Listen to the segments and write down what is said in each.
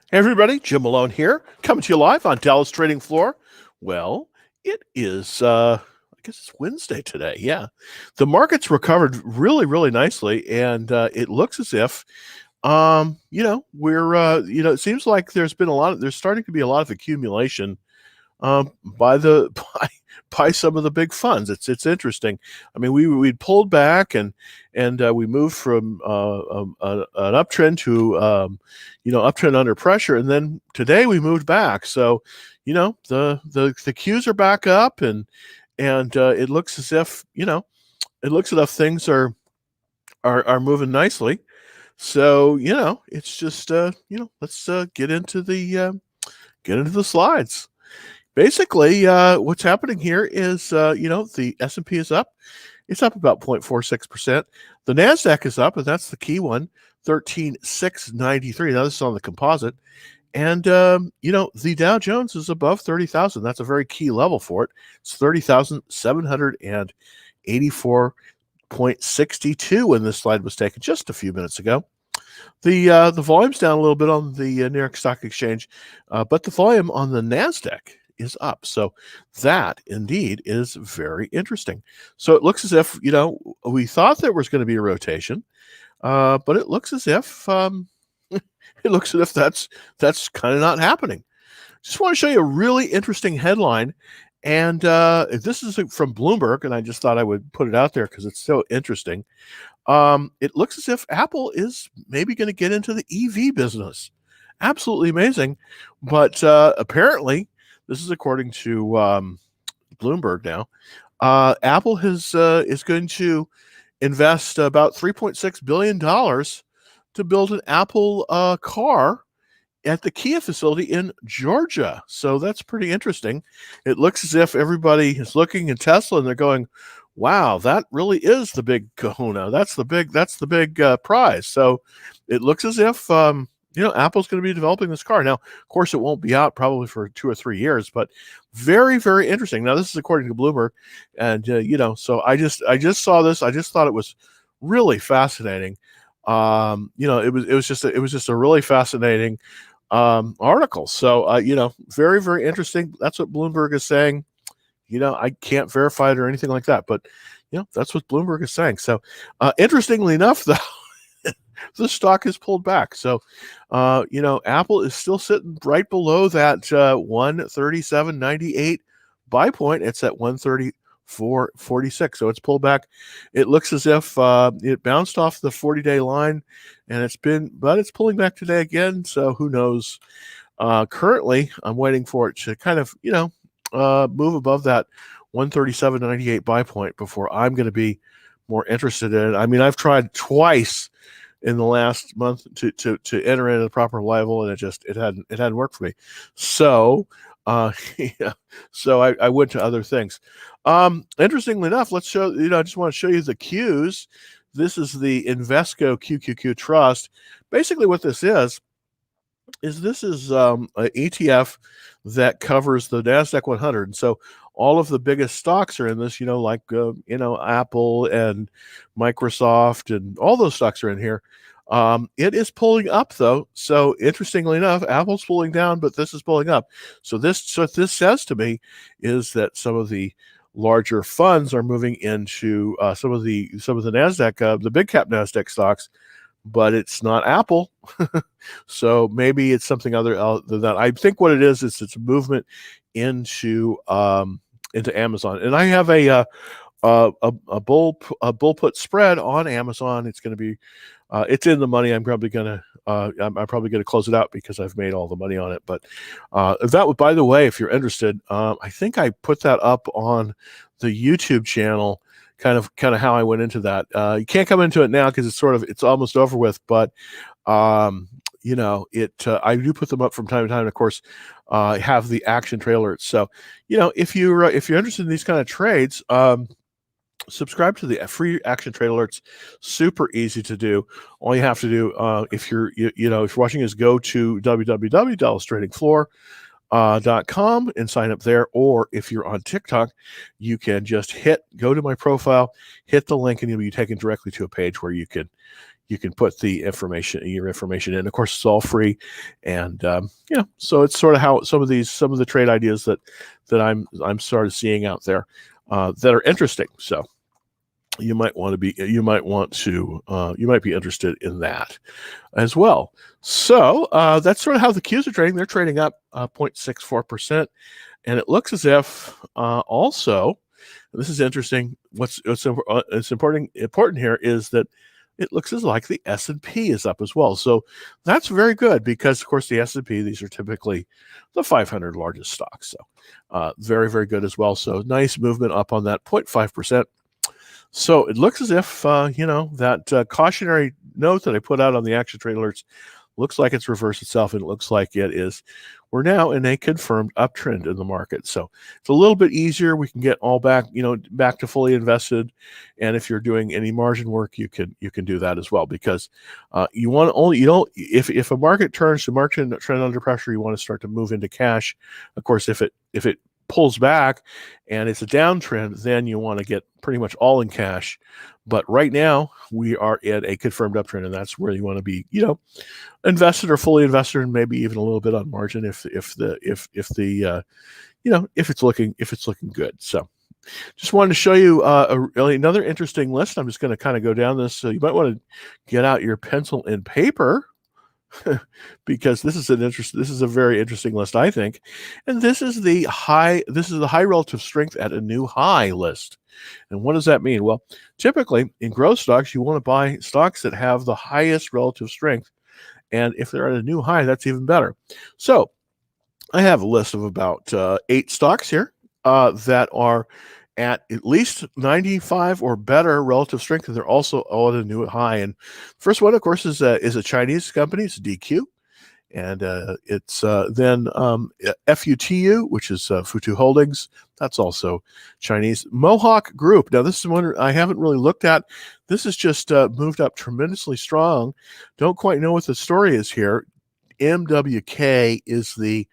Hey everybody, Jim Malone here, coming to you live on Dallas Trading Floor. Well, it is, I guess it's Wednesday today. Yeah, the market's recovered really nicely, and it looks as if, we're, it seems like there's starting to be a lot of accumulation by the by some of the big funds. It's interesting. I mean, we'd pulled back and we moved from an uptrend to uptrend under pressure, and then today we moved back. So, the Qs are back up, and it looks as if things are moving nicely. So it's just let's get into the slides. Basically, what's happening here is, the S&P is up. It's up about 0.46%. The NASDAQ is up, and that's the key one, 13,693. Now, this is on the composite. And, the Dow Jones is above 30,000. That's a very key level for it. It's 30,784.62 when this slide was taken just a few minutes ago. The volume's down a little bit on the New York Stock Exchange, but the volume on the NASDAQ is up. So that indeed is very interesting. So it looks as if, we thought there was going to be a rotation, but it looks as if that's kind of not happening. Just want to show you a really interesting headline. And this is from Bloomberg, and I just thought I would put it out there because it's so interesting. It looks as if Apple is maybe going to get into the EV business. Absolutely amazing. But apparently, this is according to Bloomberg now. Apple is going to invest about $3.6 billion to build an Apple car at the Kia facility in Georgia. So that's pretty interesting. It looks as if everybody is looking at Tesla and they're going, wow, that really is the big kahuna. That's the big prize. So it looks as if Apple's going to be developing this car. Now, of course, it won't be out probably for 2 or 3 years, but very, very interesting. Now, this is according to Bloomberg, and so I just saw this. I just thought it was really fascinating. It was just a really fascinating article. So, very, very interesting. That's what Bloomberg is saying. I can't verify it or anything like that, but that's what Bloomberg is saying. So, interestingly enough, though, the stock has pulled back. So, Apple is still sitting right below that 137.98 buy point. It's at 134.46. So it's pulled back. It looks as if it bounced off the 40-day line, and it's pulling back today again. So who knows? Currently, I'm waiting for it to kind of, move above that 137.98 buy point before I'm going to be more interested in it. I mean, I've tried twice in the last month to enter in at a proper level, and it hadn't worked for me. So so I went to other things. Interestingly enough, let's show, I just want to show you the Qs. This is the Invesco QQQ Trust. Basically what this is an ETF that covers the NASDAQ 100. And so all of the biggest stocks are in this, like, Apple and Microsoft and all those stocks are in here. It is pulling up, though. So interestingly enough, Apple's pulling down, but this is pulling up. So what this says to me is that some of the larger funds are moving into some of the NASDAQ, the big cap NASDAQ stocks, but it's not Apple. So maybe it's something other than that. I think what it is it's a movement into Amazon. And I have a bull put spread on Amazon. It's going to be it's in the money. I'm probably going to close it out because I've made all the money on it. But by the way, if you're interested, I think I put that up on the YouTube channel. Kind of how I went into that. You can't come into it now because it's almost over with. But I do put them up from time to time. And of course, have the action trailer. So if you're interested in these kind of trades, subscribe to the free action trade alerts. Super easy to do. All you have to do, if you're watching, is go to www.dallastradingfloor.com and sign up there. Or if you're on TikTok, you can just go to my profile, hit the link, and you'll be taken directly to a page where you can you can put the your information in. Of course, it's all free, and so it's sort of how some of the trade ideas that I'm sort of seeing out there that are interesting. So you might be interested in that as well. So that's sort of how the Qs are trading. They're trading up 0.64%, and it looks as if also, this is interesting. What's important here is that it looks as like the S&P is up as well. So that's very good because, of course, the S&P, these are typically the 500 largest stocks. So very, very good as well. So nice movement up on that 0.5%. So it looks as if, that cautionary note that I put out on the action trade alerts looks like it's reversed itself, and it looks like we're now in a confirmed uptrend in the market. So it's a little bit easier. We can get all back to fully invested. And if you're doing any margin work, you can do that as well, because if a market turns to market trend under pressure, you want to start to move into cash. Of course, if it pulls back and it's a downtrend, then you want to get pretty much all in cash. But right now we are in a confirmed uptrend, and that's where you want to be, invested or fully invested, and maybe even a little bit on margin if it's looking good. So just wanted to show you another interesting list. I'm just going to kind of go down this, so you might want to get out your pencil and paper because this is a very interesting list, I think. And this is the high relative strength at a new high list. And what does that mean? Well, typically in growth stocks, you want to buy stocks that have the highest relative strength. And if they're at a new high, that's even better. So I have a list of about 8 stocks here that are at least 95 or better relative strength, and they're also all at a new high. And first one, of course, is a Chinese company. It's DQ, and it's then FUTU, which is Futu Holdings. That's also Chinese. Mohawk Group. Now, this is one I haven't really looked at. This has just moved up tremendously strong. Don't quite know what the story is here. MWK is the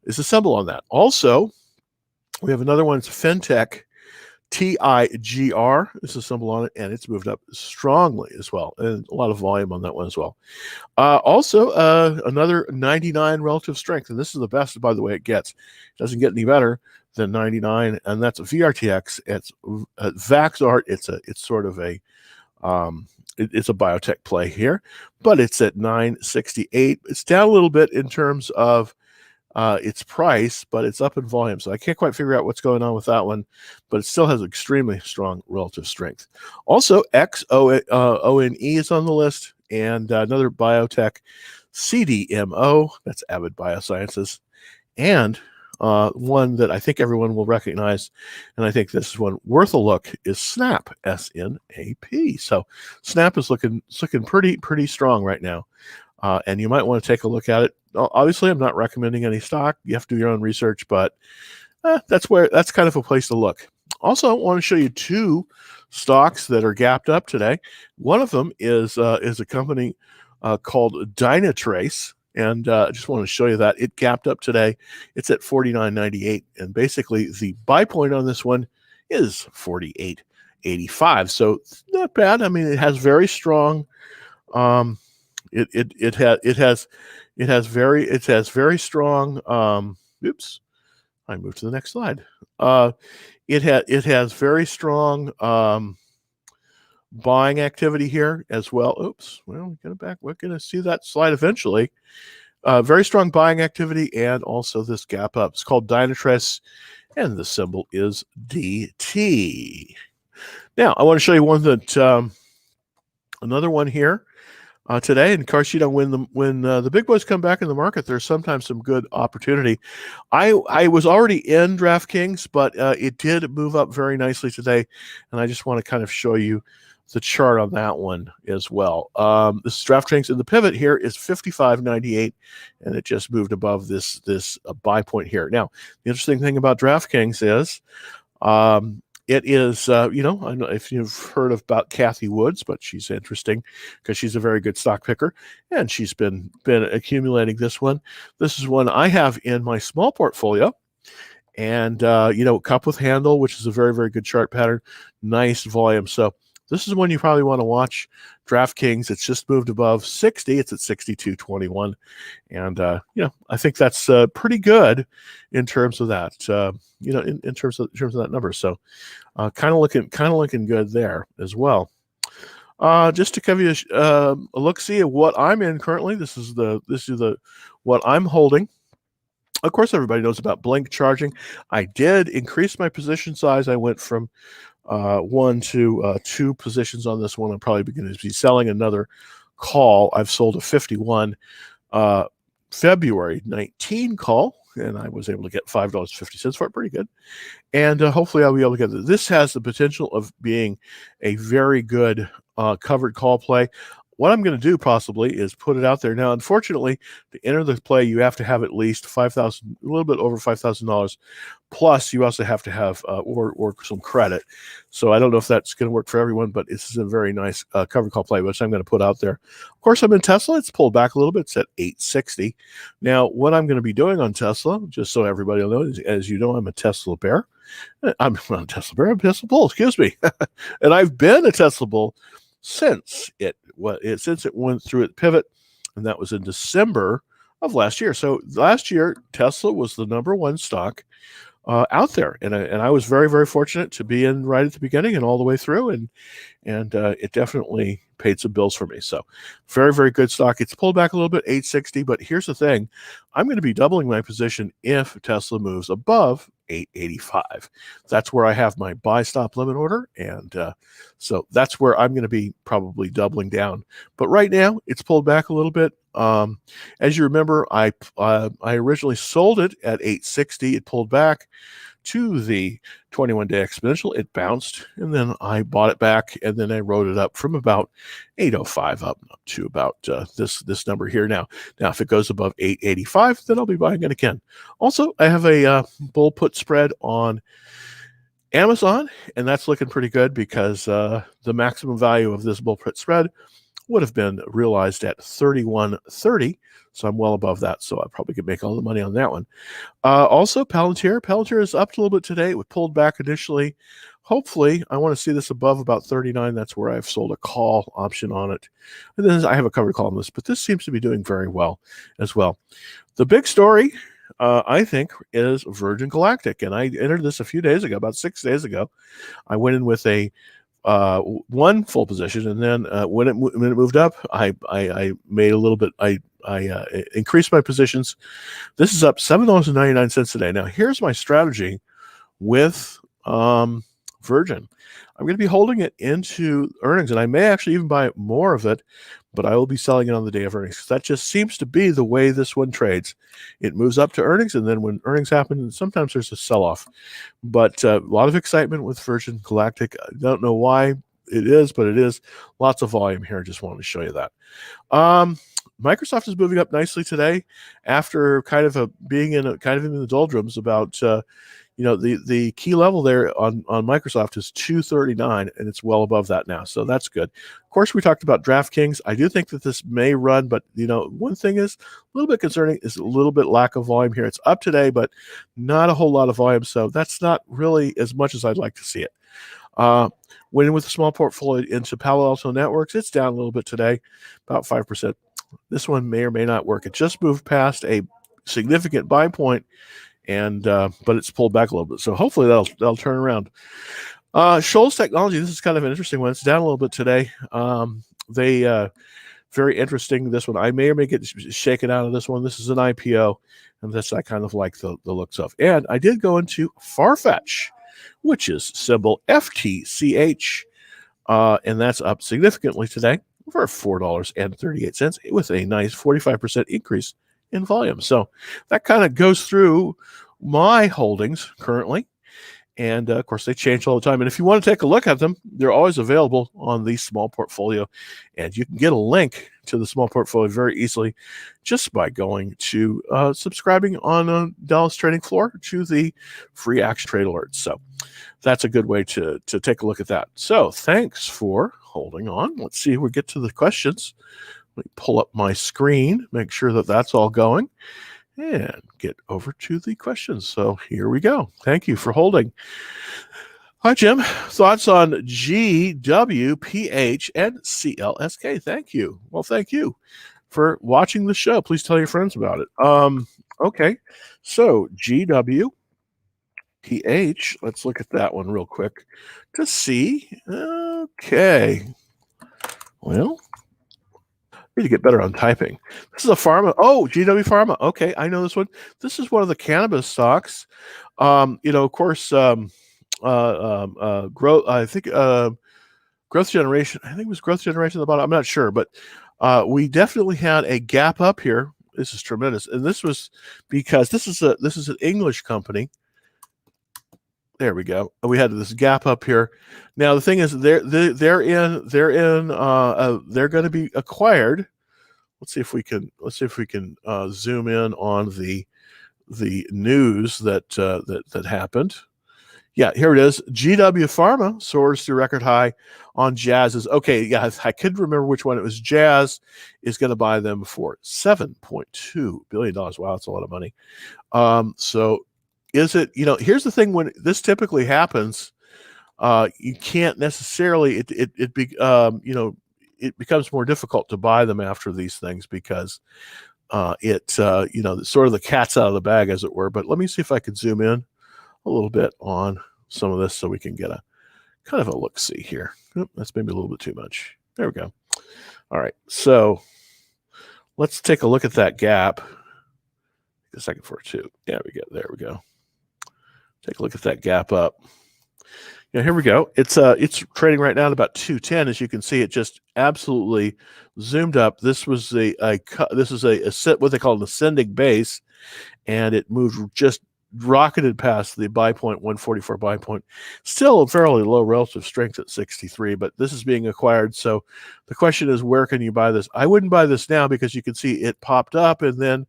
symbol on that. Also, we have another one. It's FinTech. TIGR is a symbol on it, and it's moved up strongly as well, and a lot of volume on that one as well. Also, another 99 relative strength, and this is the best, by the way, it gets. It doesn't get any better than 99, and that's a VRTX. It's Vaxart. It's sort of a it's a biotech play here, but it's at 968. It's down a little bit in terms of its price, but it's up in volume. So I can't quite figure out what's going on with that one, but it still has extremely strong relative strength. Also, XONE is on the list, and another biotech, CDMO, that's Avid Biosciences, and one that I think everyone will recognize, and I think this is one worth a look, is Snap, S-N-A-P. So Snap is looking pretty strong right now. And you might want to take a look at it. Obviously, I'm not recommending any stock. You have to do your own research, but that's kind of a place to look. Also, I want to show you 2 stocks that are gapped up today. One of them is a company called Dynatrace, and I just want to show you that it gapped up today. It's at 49.98, and basically the buy point on this one is 48.85. So it's not bad. I mean, it has very strong. It has very strong. Oops, I moved to the next slide. It has very strong buying activity here as well. Oops, well, get it back. We're going to see that slide eventually. Very strong buying activity, and also this gap up. It's called Dynatrace, and the symbol is DT. Now, I want to show you one that another one here. Today, and of course, when the big boys come back in the market, there's sometimes some good opportunity. I was already in Draftkings, but it did move up very nicely today, and I just want to kind of show you the chart on that one as well. This is Draftkings, and the pivot here is 55.98, and it just moved above this buy point here. Now, the interesting thing about Draftkings is it is, I don't know if you've heard about Kathy Woods, but she's interesting because she's a very good stock picker, and she's been accumulating this one. This is one I have in my small portfolio, and cup with handle, which is a very, very good chart pattern, nice volume. So this is one you probably want to watch. Draftkings, it's just moved above 60. It's at 62.21. And, I think that's pretty good in terms of that, in terms of that number. So kind of looking good there as well. Just to give you a look-see at what I'm in currently. This is what I'm holding. Of course, everybody knows about Blink charging. I did increase my position size. I went from 1 to 2 positions on this one. I'm probably going to be selling another call. I've sold a 51 February 19 call, and I was able to get $5.50 for it. Pretty good. And hopefully I'll be able to get it. This has the potential of being a very good covered call play. What I'm going to do possibly is put it out there. Now, unfortunately, to enter the play, you have to have at least $5,000, a little bit over $5,000. Plus, you also have to have or some credit. So I don't know if that's going to work for everyone, but this is a very nice covered call play, which I'm going to put out there. Of course, I'm in Tesla. It's pulled back a little bit. It's at 860. Now, what I'm going to be doing on Tesla, just so everybody will know, is, as you know, I'm a Tesla bear. I'm not a Tesla bear. I'm a Tesla bull. Excuse me. And I've been a Tesla bull since it went through its pivot, and that was in December of last year. So last year, Tesla was the #1 stock out there, and I was very, very fortunate to be in right at the beginning and all the way through, and it definitely paid some bills for me. So very, very good stock. It's pulled back a little bit, 860, but here's the thing. I'm going to be doubling my position if Tesla moves above 885. That's where I have my buy stop limit order, and so that's where I'm going to be probably doubling down. But right now, it's pulled back a little bit. As you remember, I originally sold it at 860. It pulled back to the 21-day exponential. It bounced, and then I bought it back, and then I rode it up from about 805 up to about this number here. Now, if it goes above 885, then I'll be buying it again. Also, I have a bull put spread on Amazon, and that's looking pretty good because the maximum value of this bull put spread would have been realized at 31.30. So I'm well above that. So I probably could make all the money on that one. Also, Palantir is up a little bit today. It pulled back initially. Hopefully, I want to see this above about 39. That's where I've sold a call option on it. And then I have a covered call on this, but this seems to be doing very well as well. The big story, I think, is Virgin Galactic. And I entered this a few days ago, about 6 days ago. I went in with a one full position, and then when it moved up, I made a little bit. I increased my positions. This is up $7.99 today. Now, here's my strategy with Virgin. I'm going to be holding it into earnings, and I may actually even buy more of it, but I will be selling it on the day of earnings. That just seems to be the way this one trades. It moves up to earnings, and then when earnings happen, sometimes there's a sell-off. But a lot of excitement with Virgin Galactic. I don't know why it is, but it is. Lots of volume here. I just wanted to show you that. Microsoft is moving up nicely today after kind of being in the doldrums about the key level there on Microsoft is 239, and it's well above that now. So that's good. Of course, we talked about Draftkings. I do think that this may run, but one thing is a little bit concerning is a little bit lack of volume here. It's up today, but not a whole lot of volume. So that's not really as much as I'd like to see it. Went in with a small portfolio into Palo Alto Networks. It's down a little bit today, about 5%. This one may or may not work. It just moved past a significant buy point, and but it's pulled back a little bit. So hopefully that'll turn around. Shoals Technology, this is kind of an interesting one. It's down a little bit today. They very interesting, this one. I may or may get shaken out of this one. This is an IPO, and this I kind of like the looks of. And I did go into Farfetch, which is symbol FTCH, and that's up significantly today for $4.38 with a nice 45% increase in volume. So that kind of goes through my holdings currently. And of course, they change all the time. And if you want to take a look at them, they're always available on the small portfolio. And you can get a link to the small portfolio very easily just by going to subscribing on Dallas Trading Floor to the free action trade alerts. So that's a good way to take a look at that. So thanks for holding on. Let's see if we get to the questions. Let me pull up my screen, make sure that that's all going, and get over to the questions. So here we go. Thank you for holding. Hi, Jim. Thoughts on GWPH and CLSK? Thank you. Well, thank you for watching the show. Please tell your friends about it. Okay. So GWPH, let's look at that one real quick to see. Okay. Well, need to get better on typing. This is a pharma. Oh, GW Pharma. Okay, I know this one. This is one of the cannabis stocks. Of course, growth. I think growth generation. I think it was growth generation at the bottom. I'm not sure, but we definitely had a gap up here. This is tremendous, and this was because this is an English company. There we go. We had this gap up here. Now the thing is, they're going to be acquired. Let's see if we can zoom in on the news that happened. Yeah, here it is. GW Pharma soars to record high on Jazz's. Okay, yeah, I couldn't remember which one it was. Jazz is going to buy them for $7.2 billion. Wow, that's a lot of money. So is it, here's the thing, when this typically happens, you can't necessarily, it becomes more difficult to buy them after these things because sort of the cat's out of the bag, as it were. But let me see if I can zoom in a little bit on some of this so we can get a kind of a look-see here. Oop, that's maybe a little bit too much. There we go. All right, so let's take a look at that gap. A second for it too. Yeah, there we go. Take a look at that gap up. Yeah, here we go. It's trading right now at about 210. As you can see, it just absolutely zoomed up. This was this is what they call an ascending base, and it moved, just rocketed past the buy point, 144 buy point. Still a fairly low relative strength at 63, but this is being acquired. So the question is, where can you buy this? I wouldn't buy this now because you can see it popped up and then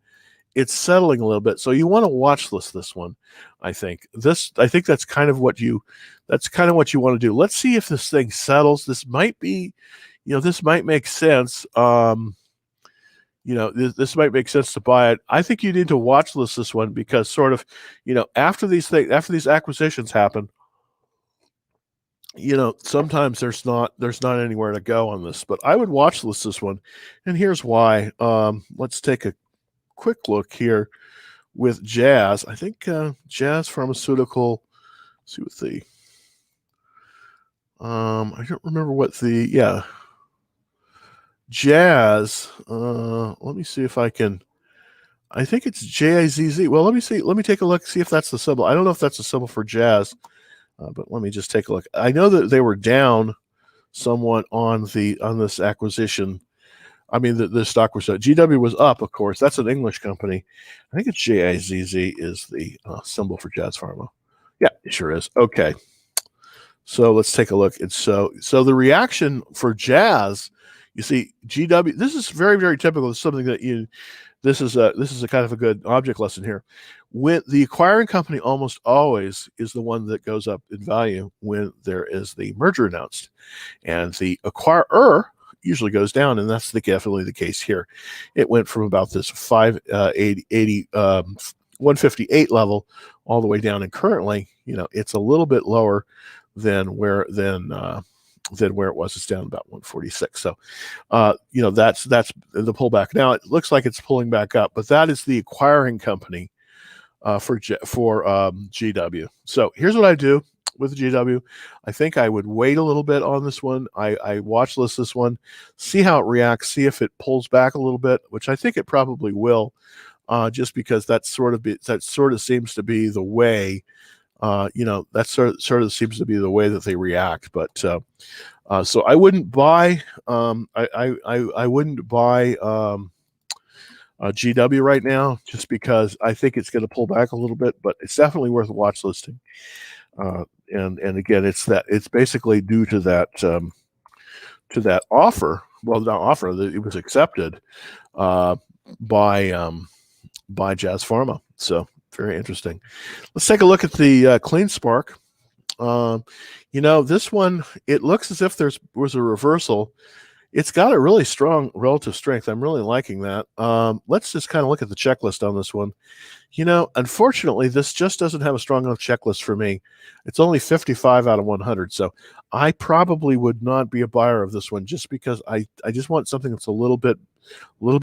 it's settling a little bit. So you want to watch this one. I think that's kind of what you want to do. Let's see if this thing settles. This might be, this might make sense. This might make sense to buy it. I think you need to watch this one because sort of, after these acquisitions happen, sometimes there's not anywhere to go on this. But I would watch this one, and here's why. Let's take a quick look here with Jazz. I think Jazz Pharmaceutical. Let's see what the I don't remember what the Jazz. Let me see if I can. I think it's JIZZ. Well, let me see. Let me take a look, see if that's the symbol. I don't know if that's a symbol for Jazz, but let me just take a look. I know that they were down somewhat on this acquisition. I mean, the stock was GW was up, of course. That's an English company. I think it's JIZZ is the symbol for Jazz Pharma. Yeah, it sure is. Okay, so let's take a look. It's so the reaction for Jazz. You see, GW. This is very, very typical. It's something that this is a kind of a good object lesson here. When the acquiring company almost always is the one that goes up in value when there is the merger announced, and the acquirer usually goes down, and that's definitely the case here. It went from about this 158 level all the way down, and currently, it's a little bit lower than where it was. It's down about 146. So, that's the pullback. Now it looks like it's pulling back up, but that is the acquiring company for GW. So here's what I do with GW. I think I would wait a little bit on this one. I watch this one, see how it reacts, see if it pulls back a little bit, which I think it probably will, just because that sort of seems to be the way. That sort of seems to be the way that they react. But so I wouldn't buy. I wouldn't buy GW right now, just because I think it's going to pull back a little bit. But it's definitely worth a watch listing. And again, it's basically due to that offer. Well, not offer, that it was accepted by Jazz Pharma. So very interesting. Let's take a look at the CleanSpark. This one, it looks as if there was a reversal. It's got a really strong relative strength. I'm really liking that. Let's just kind of look at the checklist on this one. Unfortunately, this just doesn't have a strong enough checklist for me. It's only 55 out of 100. So I probably would not be a buyer of this one just because I just want something that's a little bit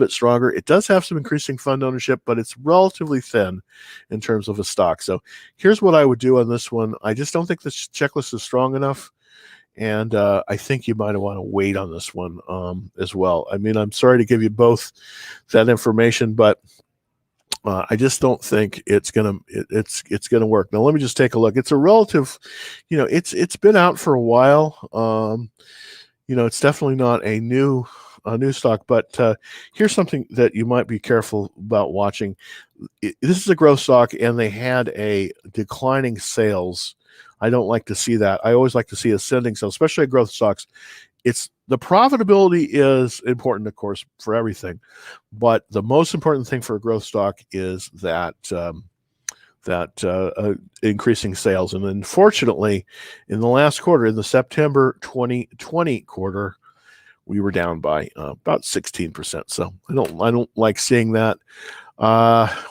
stronger. It does have some increasing fund ownership, but it's relatively thin in terms of a stock. So here's what I would do on this one. I just don't think this checklist is strong enough. And I think you might want to wait on this one as well. I mean, I'm sorry to give you both that information, but I just don't think it's gonna work. Now let me just take a look. It's a relative, it's been out for a while. It's definitely not a new stock, but here's something that you might be careful about watching. This is a growth stock, and they had a declining sales. I don't like to see that. I always like to see ascending sales, especially at growth stocks. It's the profitability is important, of course, for everything, but the most important thing for a growth stock is that increasing sales. And unfortunately, in the last quarter, in the September 2020 quarter, we were down by about 16%. So I don't like seeing that.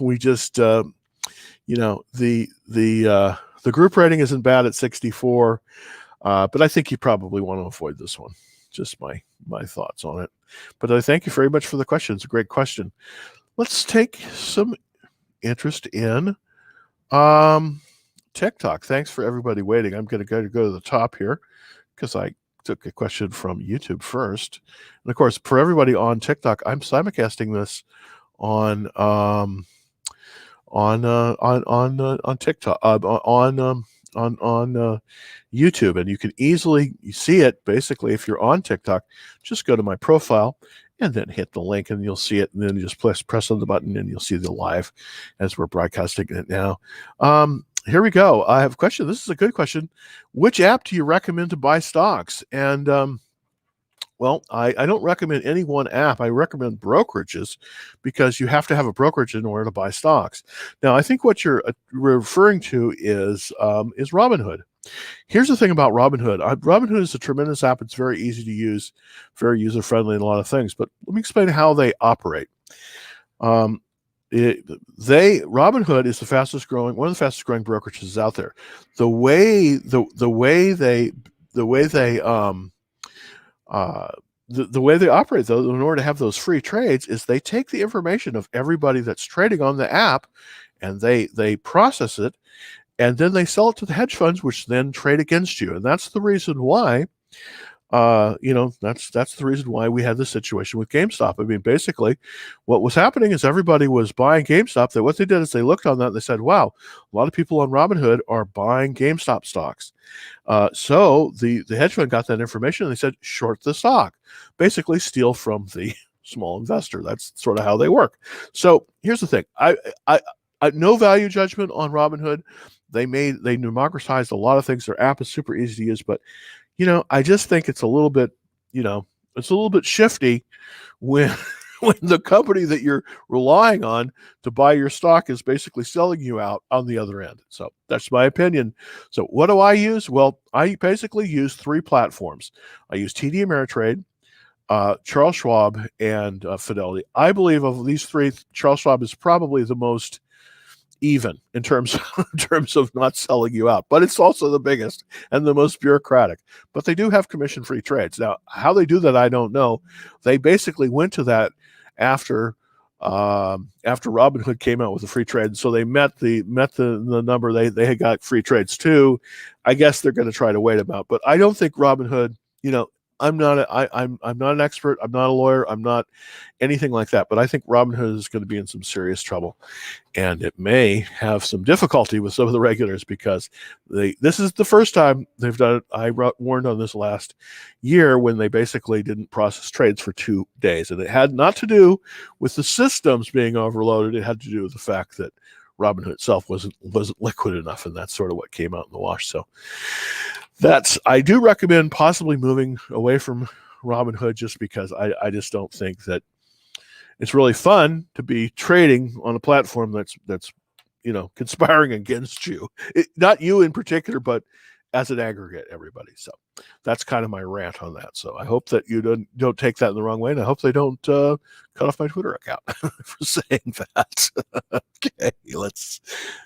We just the group rating isn't bad at 64, but I think you probably want to avoid this one. Just my thoughts on it. But I thank you very much for the question. It's a great question. Let's take some interest in TikTok. Thanks for everybody waiting. I'm going to go to the top here because I took a question from YouTube first. And of course, for everybody on TikTok, I'm simulcasting this on TikTok, on YouTube, and you can easily see it. Basically, if you're on TikTok, just go to my profile and then hit the link, and you'll see it. And then you just press on the button, and you'll see the live as we're broadcasting it now. Here we go. I have a question. This is a good question. Which app do you recommend to buy stocks? And well, I don't recommend any one app. I recommend brokerages because you have to have a brokerage in order to buy stocks. Now, I think what you're referring to is Robinhood. Here's the thing about Robinhood. Robinhood is a tremendous app. It's very easy to use, very user-friendly in a lot of things. But let me explain how they operate. Robinhood is the fastest growing, one of the fastest growing brokerages out there. The way they operate, though, in order to have those free trades, is they take the information of everybody that's trading on the app, and they process it, and then they sell it to the hedge funds, which then trade against you. And that's the reason why, that's the reason why we had this situation with GameStop. I mean, basically, what was happening is everybody was buying GameStop. What they did is they looked on that and they said, wow, a lot of people on Robinhood are buying GameStop stocks. So the hedge fund got that information and they said, short the stock, basically steal from the small investor. That's sort of how they work. So here's the thing. I no value judgment on Robinhood. They democratized a lot of things. Their app is super easy to use, but I just think it's a little bit, it's a little bit shifty when the company that you're relying on to buy your stock is basically selling you out on the other end. So that's my opinion. So what do I use? Well, I basically use three platforms. I use TD Ameritrade, Charles Schwab, and Fidelity. I believe of these three, Charles Schwab is probably the most even in terms of not selling you out, but it's also the biggest and the most bureaucratic. But they do have commission-free trades. Now, how they do that, I don't know. They basically went to that after Robinhood came out with a free trade, so they met the number they had got free trades too. I guess they're going to try to wait them out, but I don't think Robinhood. I'm not an expert. I'm not a lawyer. I'm not anything like that. But I think Robinhood is going to be in some serious trouble, and it may have some difficulty with some of the regulators because this is the first time they've done it. I warned on this last year when they basically didn't process trades for 2 days, and it had not to do with the systems being overloaded. It had to do with the fact that Robinhood itself wasn't liquid enough, and that's sort of what came out in the wash. So I do recommend possibly moving away from Robinhood just because I just don't think that it's really fun to be trading on a platform that's conspiring against you. Not you in particular, but as an aggregate, everybody. So that's kind of my rant on that. So I hope that you don't take that in the wrong way, and I hope they don't cut off my Twitter account for saying that. Okay, let's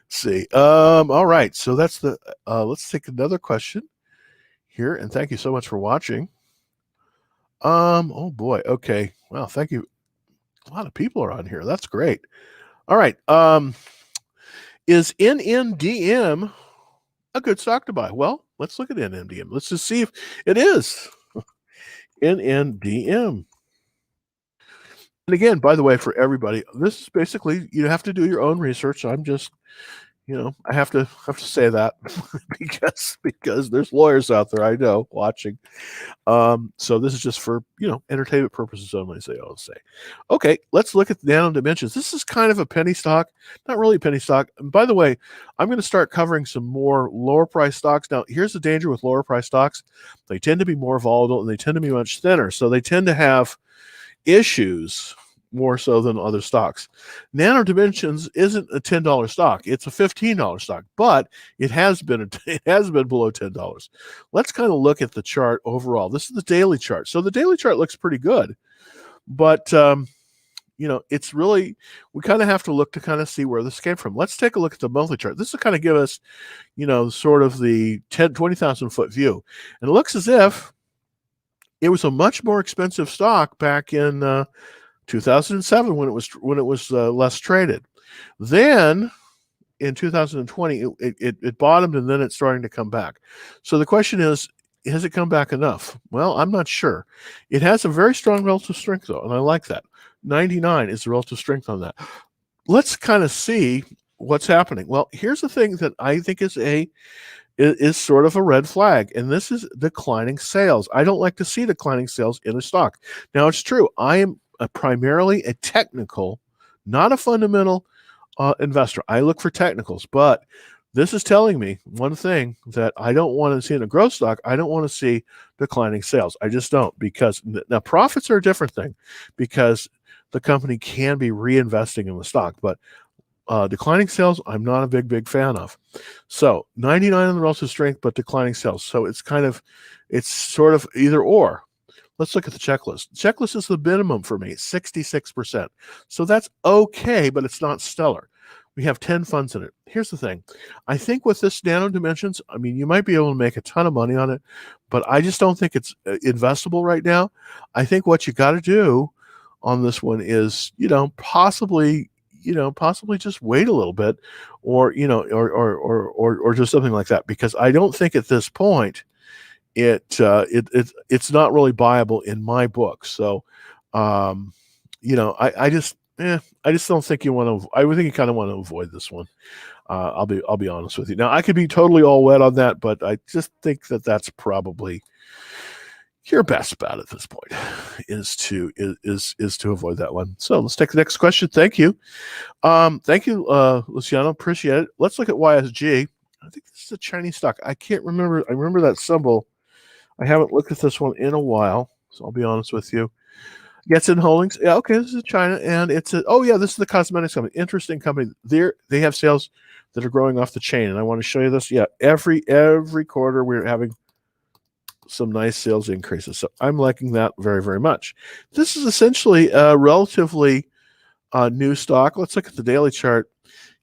see. All right, so that's the. Let's take another question here, and thank you so much for watching. Oh boy. Okay. Well, thank you. A lot of people are on here. That's great. All right. Is NNDM a good stock to buy? Well, let's look at NNDM. Let's just see if it is. NNDM. And again, by the way, for everybody, this is basically, you have to do your own research. I'm just, I have to say that because there's lawyers out there I know watching. So this is just for, entertainment purposes only, as they always say. Okay, let's look at Nano Dimensions. This is kind of a penny stock, not really a penny stock. And by the way, I'm going to start covering some more lower price stocks. Now, here's the danger with lower price stocks. They tend to be more volatile and they tend to be much thinner. So they tend to have issues more so than other stocks. Nano Dimensions isn't a $10 stock. It's a $15 stock, but it has been below $10. Let's kind of look at the chart overall. This is the daily chart. So the daily chart looks pretty good, but it's really, we kind of have to look to kind of see where this came from. Let's take a look at the monthly chart. This will kind of give us, sort of the 20,000 foot view. And it looks as if it was a much more expensive stock back in 2007 when it was less traded. Then in 2020 it bottomed and then it's starting to come back. So the question is, has it come back enough? Well, I'm not sure. It has a very strong relative strength though, and I like that. 99 is the relative strength on that. Let's kind of see what's happening. Well, here's the thing that I think is sort of a red flag, and this is declining sales. I don't like to see declining sales in a stock. Now, it's true. I am primarily a technical, not a fundamental investor. I look for technicals, but this is telling me one thing that I don't want to see in a growth stock. I don't want to see declining sales. I just don't, because now profits are a different thing because the company can be reinvesting in the stock, but declining sales, I'm not a big fan of. So 99 on the relative strength, but declining sales. So it's sort of either or. Let's look at the checklist. The checklist is the minimum for me, 66%. So that's okay, but it's not stellar. We have 10 funds in it. Here's the thing. I think with this Nano Dimensions, I mean, you might be able to make a ton of money on it, but I just don't think it's investable right now. I think what you got to do on this one is, possibly just wait a little bit, or just something like that, because I don't think at this point it's not really buyable in my book. So, I just don't think you want to. I would think you kind of want to avoid this one. I'll be honest with you. Now, I could be totally all wet on that, but I just think that that's probably your best bet at this point is to avoid that one. So let's take the next question. Thank you. Thank you, Luciano. Appreciate it. Let's look at YSG. I think this is a Chinese stock. I can't remember. I remember that symbol. I haven't looked at this one in a while, so I'll be honest with you. Getson Holdings. Yeah, okay, this is China, and this is the cosmetics company. Interesting company. They have sales that are growing off the chain, and I want to show you this. Yeah, every quarter we're having some nice sales increases. So I'm liking that very, very much. This is essentially a relatively new stock. Let's look at the daily chart.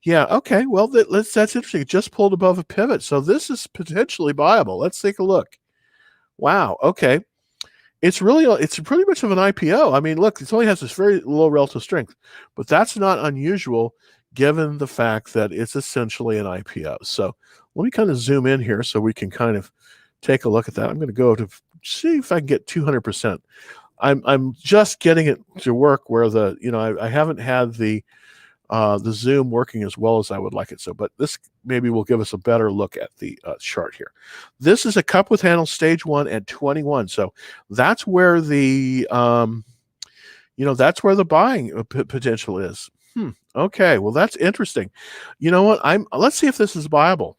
Yeah, okay. Well, that's interesting. It just pulled above a pivot. So this is potentially viable. Let's take a look. Wow. Okay. It's pretty much of an IPO. I mean, look, it only has this very low relative strength, but that's not unusual given the fact that it's essentially an IPO. So let me kind of zoom in here so we can kind of take a look at that. I'm going to go to see if I can get 200%. I'm just getting it to work where I haven't had the Zoom working as well as I would like it. So, but this maybe will give us a better look at the chart here. This is a cup with handle stage 1 at 21. So that's where the that's where the buying potential is. Okay, well that's interesting. You know what? Let's see if this is viable.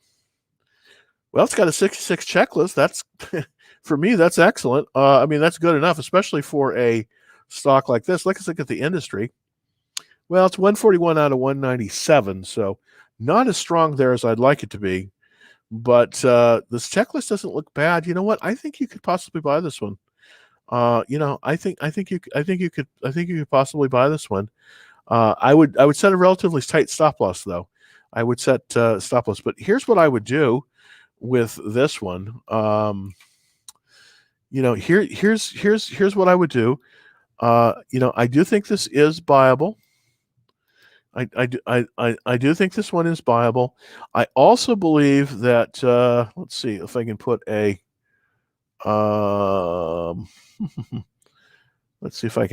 Well, it's got a 66 checklist. That's for me, that's excellent. I mean, that's good enough, especially for a stock like this. Let's look at the industry. Well, it's 141 out of 197, so not as strong there as I'd like it to be. But this checklist doesn't look bad. You know what? I think you could possibly buy this one. I think you could possibly buy this one. I would set a relatively tight stop loss though. I would set stop loss. But here's what I would do with this one. Here's what I would do. I do think this is buyable. I do think this one is buyable. I also believe that let's see if I can put a let's see if I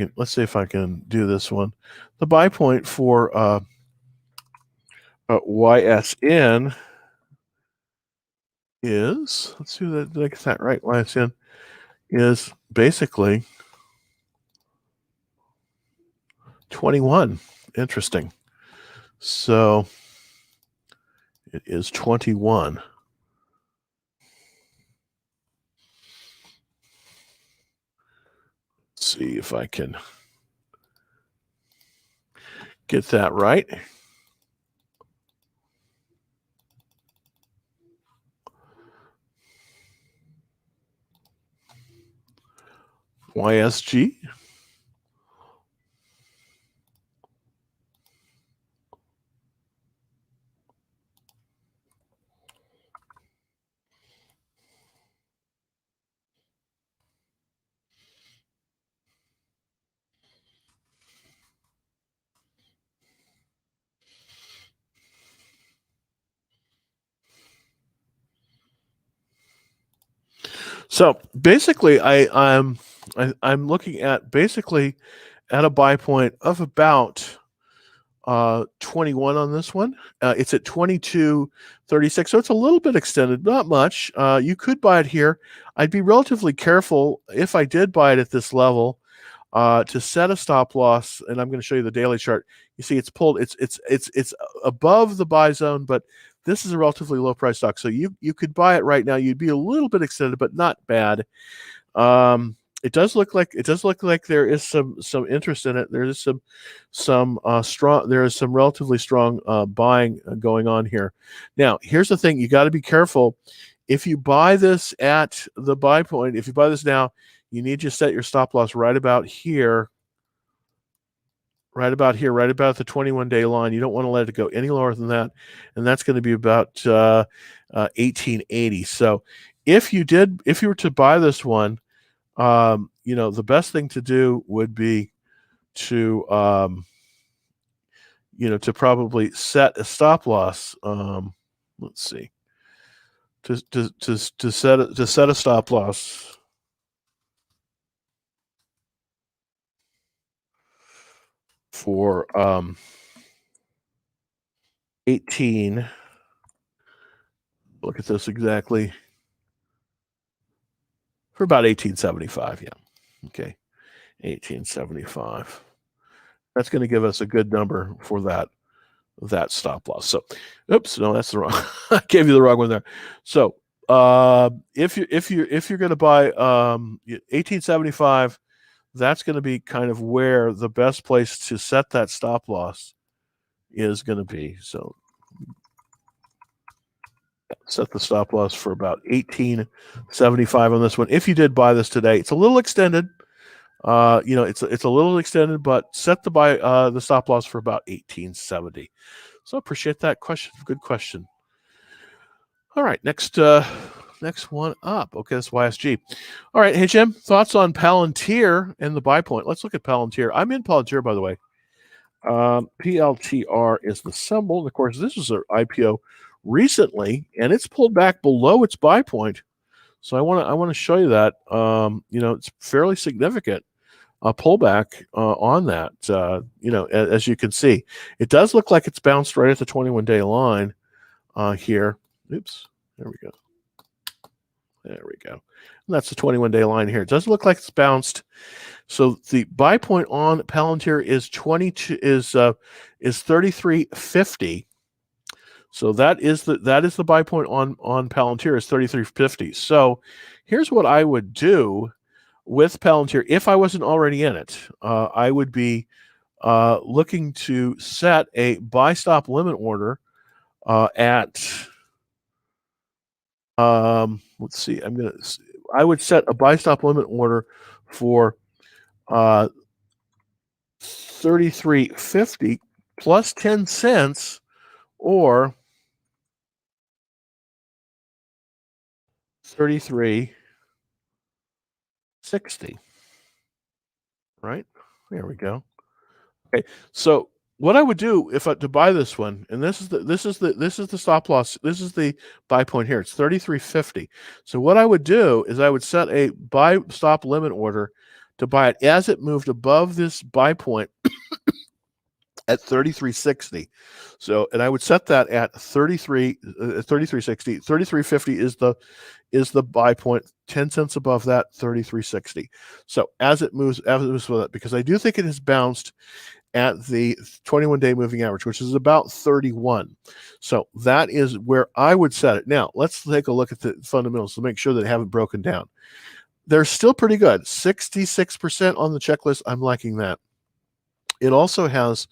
can do this one. The buy point for YSN is, let's see that, did I get that right? YSN is basically 21. Interesting. So it is 21. Let's see if I can get that right. YSG. So basically, I'm looking at basically at a buy point of about 21 on this one. It's at 22.36, so it's a little bit extended, not much. You could buy it here. I'd be relatively careful if I did buy it at this level to set a stop loss, and I'm going to show you the daily chart. You see, it's pulled. It's above the buy zone, but this is a relatively low price stock, so you could buy it right now. You'd be a little bit extended, but not bad. It does look like there is some interest in it. There is some strong. There is some relatively strong buying going on here. Now, here's the thing: you got to be careful. If you buy this at the buy point, if you buy this now, you need to set your stop loss right about here. Right about here, right about the 21-day line. You don't want to let it go any lower than that, and that's going to be about 1880. So, if you were to buy this one, the best thing to do would be to to probably set a stop loss. Let's see, to set a stop loss for 18. Look at this exactly. For about 1875, yeah. Okay, 1875. That's going to give us a good number for that stop loss. So, oops, no, that's the wrong. I gave you the wrong one there. So, if you're going to buy 1875, that's going to be kind of where the best place to set that stop loss is going to be. So, set the stop loss for about 1875 on this one. If you did buy this today, it's a little extended. It's a little extended, but set the stop loss for about 1870. So I appreciate that question. Good question. All right, next one up. Okay, that's YSG. All right, hey Jim, thoughts on Palantir and the buy point? Let's look at Palantir. I'm in Palantir, by the way. PLTR is the symbol. And of course, this is an IPO recently, and it's pulled back below its buy point. So I want to show you that. It's fairly significant pullback on that. As you can see, it does look like it's bounced right at the 21-day line here. Oops, there we go. There we go. And that's the 21-day line here. It does look like it's bounced. So the buy point on Palantir is 33.50. So that is the buy point on Palantir is 33.50. So here's what I would do with Palantir if I wasn't already in it. I would be looking to set a buy stop limit order at Let's see. I would set a buy stop limit order for 33.50 plus 10 cents or 33.60. Right? There we go. Okay. So what I would do if I to buy this one, and this is the stop loss. This is the buy point here. It's 33.50. So what I would do is I would set a buy stop limit order to buy it as it moved above this buy point at 33.60. So, and I would set that at 33.60. 33.50 is the buy point, 10 cents above that, 33.60. So as it moves with it, because I do think it has bounced at the 21-day moving average, which is about 31. So that is where I would set it. Now, let's take a look at the fundamentals to make sure that they haven't broken down. They're still pretty good. 66% on the checklist. I'm liking that. It also has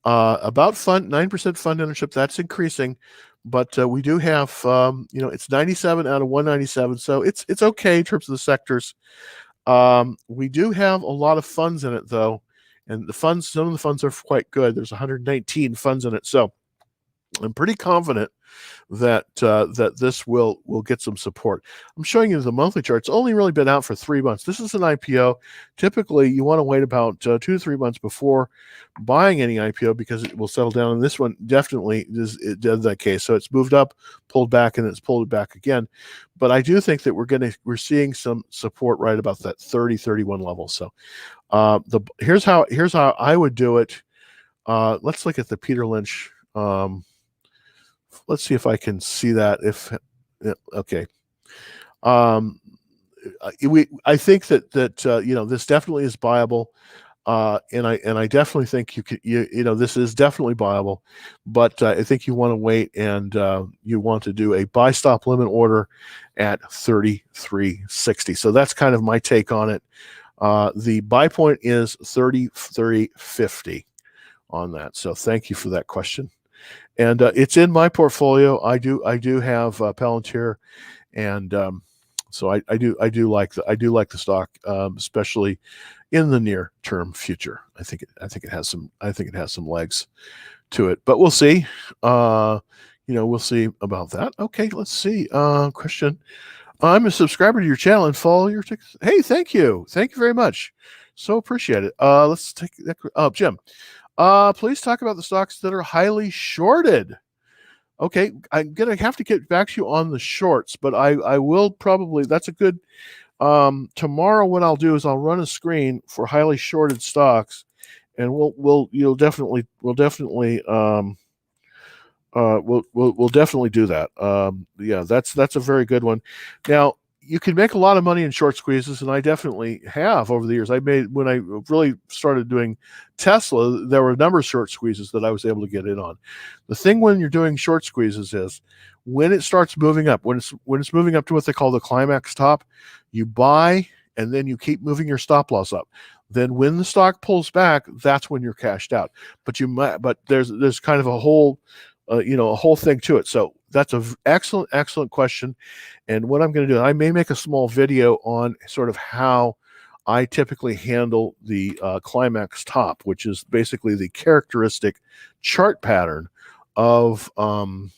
about 9% fund ownership. That's increasing, but we do have, it's 97 out of 197. So it's okay in terms of the sectors. We do have a lot of funds in it, though. And some of the funds are quite good. There's 119 funds in it. So I'm pretty confident that this will get some support. I'm showing you the monthly chart. It's only really been out for 3 months. This is an IPO. Typically, you want to wait about 2 to 3 months before buying any IPO because it will settle down. And this one definitely does that case. So it's moved up, pulled back, and it's pulled it back again. But I do think that we're seeing some support right about that 30-31 level. So here's how I would do it. Let's look at the Peter Lynch. Let's see if I can see that. Okay. I think that this definitely is buyable, and I definitely think this is definitely buyable, but I think you want to wait and you want to do a buy stop limit order at 33.60. So that's kind of my take on it. The buy point is 33.50 on that. So thank you for that question. And it's in my portfolio. I do have Palantir, and so I do like the stock, especially in the near term future. I think it has some legs to it, but we'll see. We'll see about that. Okay, let's see. Question. I'm a subscriber to your channel and follow your tips. Hey, thank you very much. So appreciate it. Let's take that. Jim. Please talk about the stocks that are highly shorted. Okay, I'm gonna have to get back to you on the shorts, but I will probably. That's a good. Tomorrow, what I'll do is I'll run a screen for highly shorted stocks, and we'll definitely do that. Yeah, that's a very good one. Now, you can make a lot of money in short squeezes, and I definitely have over the years. When I really started doing Tesla, there were a number of short squeezes that I was able to get in on. The thing when you're doing short squeezes is when it starts moving up, when it's moving up to what they call the climax top, you buy and then you keep moving your stop loss up. Then when the stock pulls back, that's when you're cashed out. But there's kind of a whole thing to it. So that's an excellent question. And what I'm going to do, I may make a small video on sort of how I typically handle the climax top, which is basically the characteristic chart pattern of the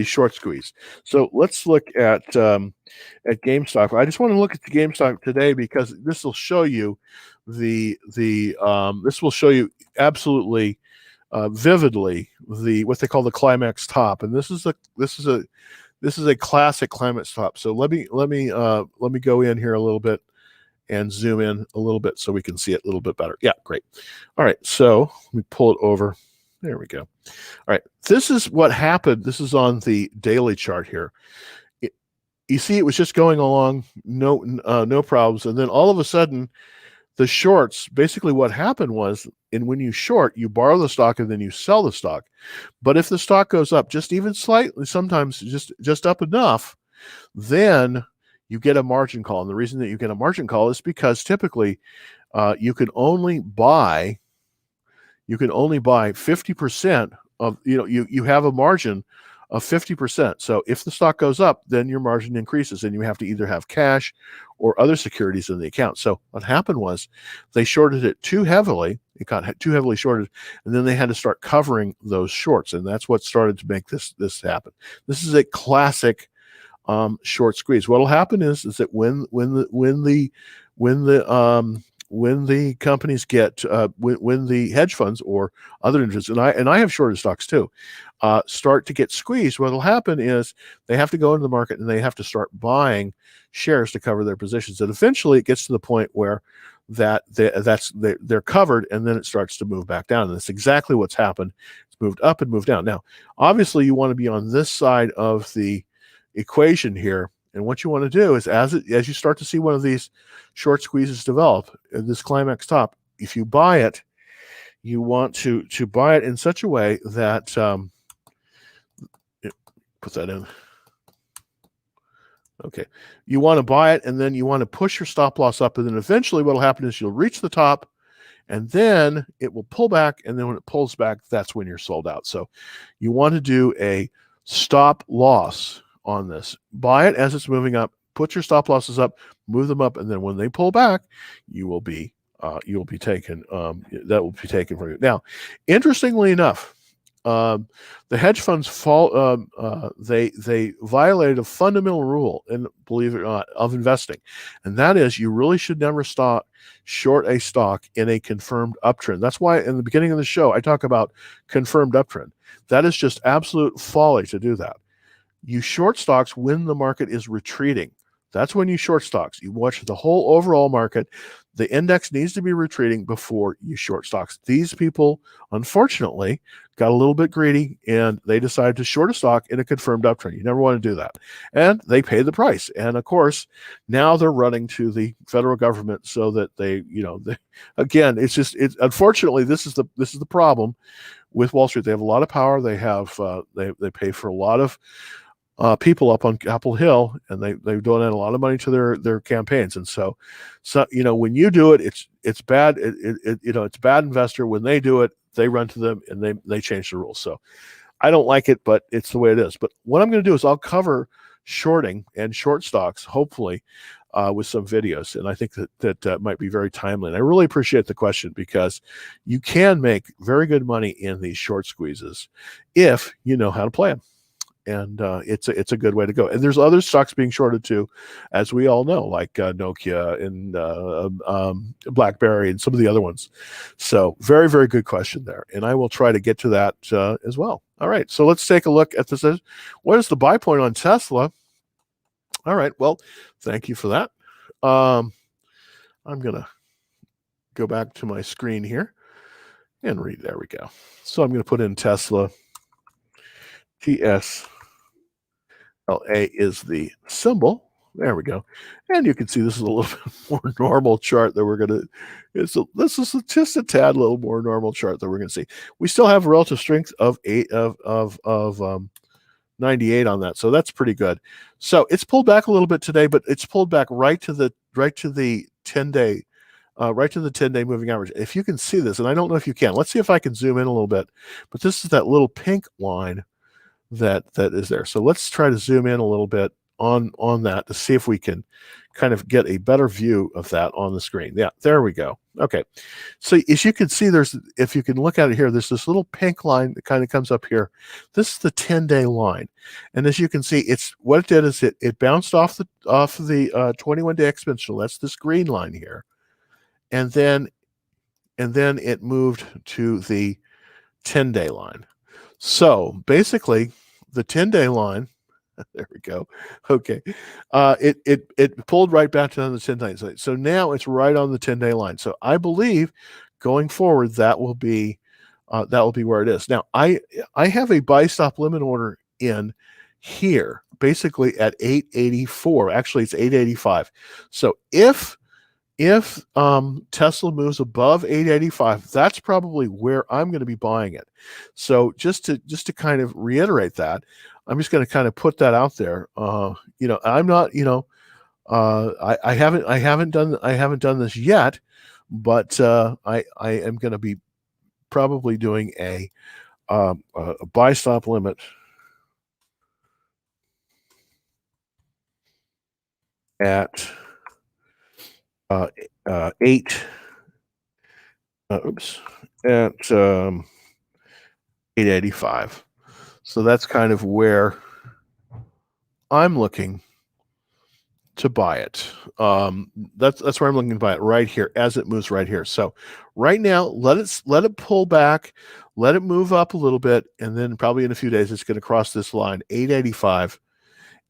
short squeeze. So let's look at GameStop. I just want to look at the GameStop today because this will show you this will show you absolutely vividly what they call the climax top, and this is a classic climax top. So let me go in here a little bit and zoom in a little bit so we can see it a little bit better. Yeah, great. All right, so let me pull it over. There we go. All right, this is what happened. This is on the daily chart here. You see, it was just going along, no problems, and then all of a sudden, the shorts, basically what happened was, when you short, you borrow the stock and then you sell the stock. But if the stock goes up just even slightly, sometimes just up enough, then you get a margin call. And the reason that you get a margin call is because typically you can only buy 50% of, you have a margin of 50%. So if the stock goes up, then your margin increases, and you have to either have cash or other securities in the account. So what happened was they shorted it too heavily. It got too heavily shorted, and then they had to start covering those shorts, and that's what started to make this happen. This is a classic short squeeze. What'll happen is that when the companies get when the hedge funds or other interests, and I have shorted stocks too, start to get squeezed, what'll happen is they have to go into the market and they have to start buying shares to cover their positions, and eventually it gets to the point where they're covered, and then it starts to move back down. And that's exactly what's happened. It's moved up and moved down. Now, obviously, you want to be on this side of the equation here. And what you want to do is, as you start to see one of these short squeezes develop, this climax top, if you buy it, you want to buy it in such a way that put that in. Okay, you want to buy it, and then you want to push your stop loss up, and then eventually what will happen is you'll reach the top, and then it will pull back, and then when it pulls back, that's when you're sold out. So you want to do a stop loss on this. Buy it as it's moving up, put your stop losses up, move them up, and then when they pull back, you will be taken. That will be taken from you. Now, interestingly enough, the hedge funds they violated a fundamental rule, and believe it or not, of investing, and that is you really should never short a stock in a confirmed uptrend. That's why in the beginning of the show I talk about confirmed uptrend. That is just absolute folly to do that. You short stocks when the market is retreating. That's when you short stocks. You watch the whole overall market. The index needs to be retreating before you short stocks. These people, unfortunately, got a little bit greedy, and they decided to short a stock in a confirmed uptrend. You never want to do that. And they paid the price. And of course, now they're running to the federal government so that again, unfortunately, this is the problem with Wall Street. They have a lot of power. They have they pay for a lot of people up on Capitol Hill, and they donate a lot of money to their campaigns. And so when you do it, it's bad. It's bad investor. When they do it, they run to them and they change the rules. So I don't like it, but it's the way it is. But what I'm going to do is I'll cover shorting and short stocks, hopefully, with some videos. And I think that might be very timely. And I really appreciate the question, because you can make very good money in these short squeezes if you know how to play them. And it's a good way to go. And there's other stocks being shorted too, as we all know, like Nokia and BlackBerry and some of the other ones. So very, very good question there. And I will try to get to that as well. All right, so let's take a look at this. What is the buy point on Tesla? All right, well, thank you for that. I'm going to go back to my screen here and read. There we go. So I'm going to put in Tesla. TSLA is the symbol. There we go. And you can see this is a little bit more normal chart that we're going to, this is just a tad little more normal chart that we're going to see. We still have a relative strength of 98 on that. So that's pretty good. So it's pulled back a little bit today, but it's pulled back right to the 10-day moving average. If you can see this, and I don't know if you can, let's see if I can zoom in a little bit, but this is that little pink line that is there. So let's try to zoom in a little bit on that to see if we can kind of get a better view of that on the screen. Yeah, there we go. Okay. So as you can see, if you can look at it here, there's this little pink line that kind of comes up here. This is the 10-day line. And as you can see, what it did is it bounced off the 21-day exponential. That's this green line here. And then it moved to the 10-day line. So basically, the 10-day line, there we go. Okay, it pulled right back to the 10-day line. So now it's right on the 10-day line. So I believe going forward that will be where it is. Now I have a buy stop limit order in here, basically at 884. Actually, it's 885. So if Tesla moves above 885, that's probably where I'm going to be buying it. So just to kind of reiterate that, I'm just going to kind of put that out there. I'm not, I haven't done this yet, but I am going to be probably doing a buy stop limit at 8. At 885. So that's kind of where I'm looking to buy it. That's where I'm looking to buy it, right here as it moves right here. So right now, let it pull back, let it move up a little bit, and then probably in a few days it's going to cross this line, 885.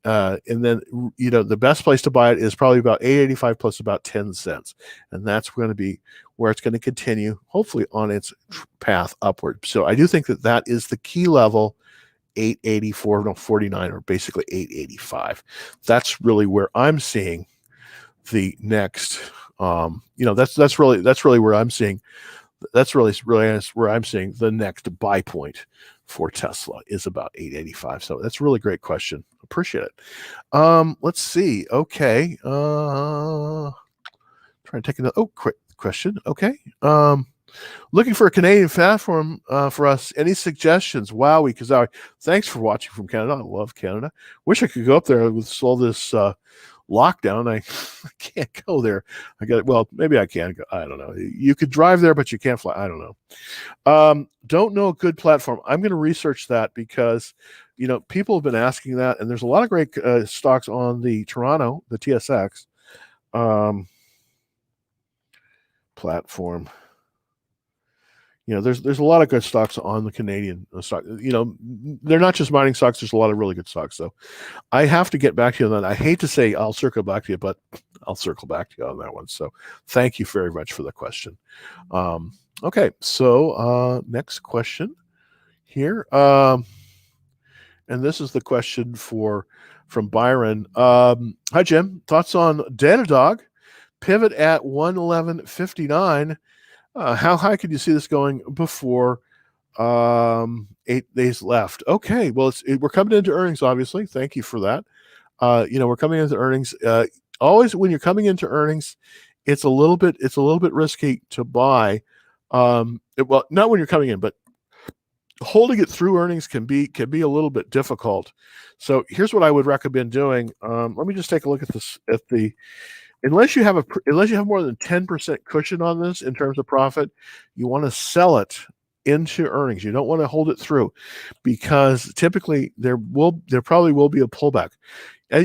And then, the best place to buy it is probably about 885 plus about 10 cents. And that's going to be where it's going to continue, hopefully on its path upward. So I do think that is the key level, 884, no, 49, or basically 885. That's really where I'm seeing the next, that's really where I'm seeing, that's really where I'm seeing the next buy point for Tesla is about 885. So that's a really great question. Appreciate it. Let's see. Okay. Trying to take another quick question. Okay. Looking for a Canadian platform for us. Any suggestions? Wowie, Kazawi. Thanks for watching from Canada. I love Canada. Wish I could go up there with all this lockdown. I can't go there. Maybe I can go. I don't know. You could drive there, but you can't fly. I don't know. Don't know a good platform. I'm going to research that because, people have been asking that, and there's a lot of great stocks on the Toronto, the TSX platform. There's a lot of good stocks on the Canadian stock. They're not just mining stocks. There's a lot of really good stocks. So I have to get back to you on that. I hate to say I'll circle back to you, but I'll circle back to you on that one. So thank you very much for the question. Okay, so next question here. And this is the question from Byron. Hi, Jim. Thoughts on Datadog? Pivot at 111.59. How high could you see this going before 8 days left? Okay, well, we're coming into earnings, obviously. Thank you for that. We're coming into earnings. Always when you're coming into earnings, it's a little bit risky to buy. Not when you're coming in, but holding it through earnings can be a little bit difficult. So here's what I would recommend doing. Let me just take a look at this unless you have more than 10% cushion on this in terms of profit, you want to sell it into earnings. You don't want to hold it through, because typically there probably will be a pullback.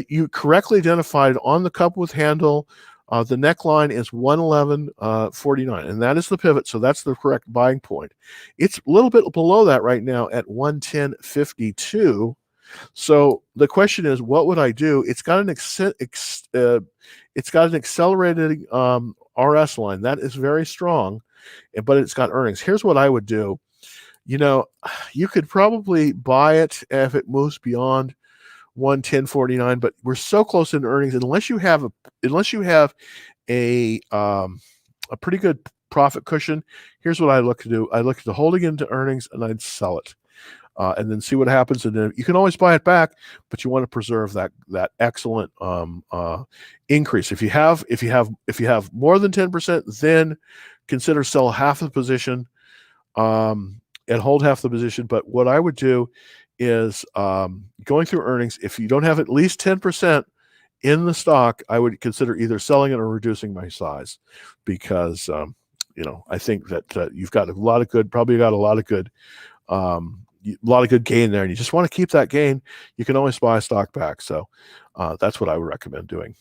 You correctly identified on the cup with handle. The neckline is 111.49, and that is the pivot. So that's the correct buying point. It's a little bit below that right now at 110.52. So the question is, what would I do? It's got an accelerated RS line that is very strong, but it's got earnings. Here's what I would do. You could probably buy it if it moves beyond 110.49, but we're so close in earnings. Unless you have a pretty good profit cushion, here's what I look to do. I look to holding into earnings, and I'd sell it. And then see what happens. And then you can always buy it back, but you want to preserve that excellent increase. If you have more than 10%, then consider sell half the position and hold half the position. But what I would do is going through earnings. If you don't have at least 10% in the stock, I would consider either selling it or reducing my size, because I think that you've got a lot of good gain there, and you just want to keep that gain. You can always buy a stock back. So that's what I would recommend doing.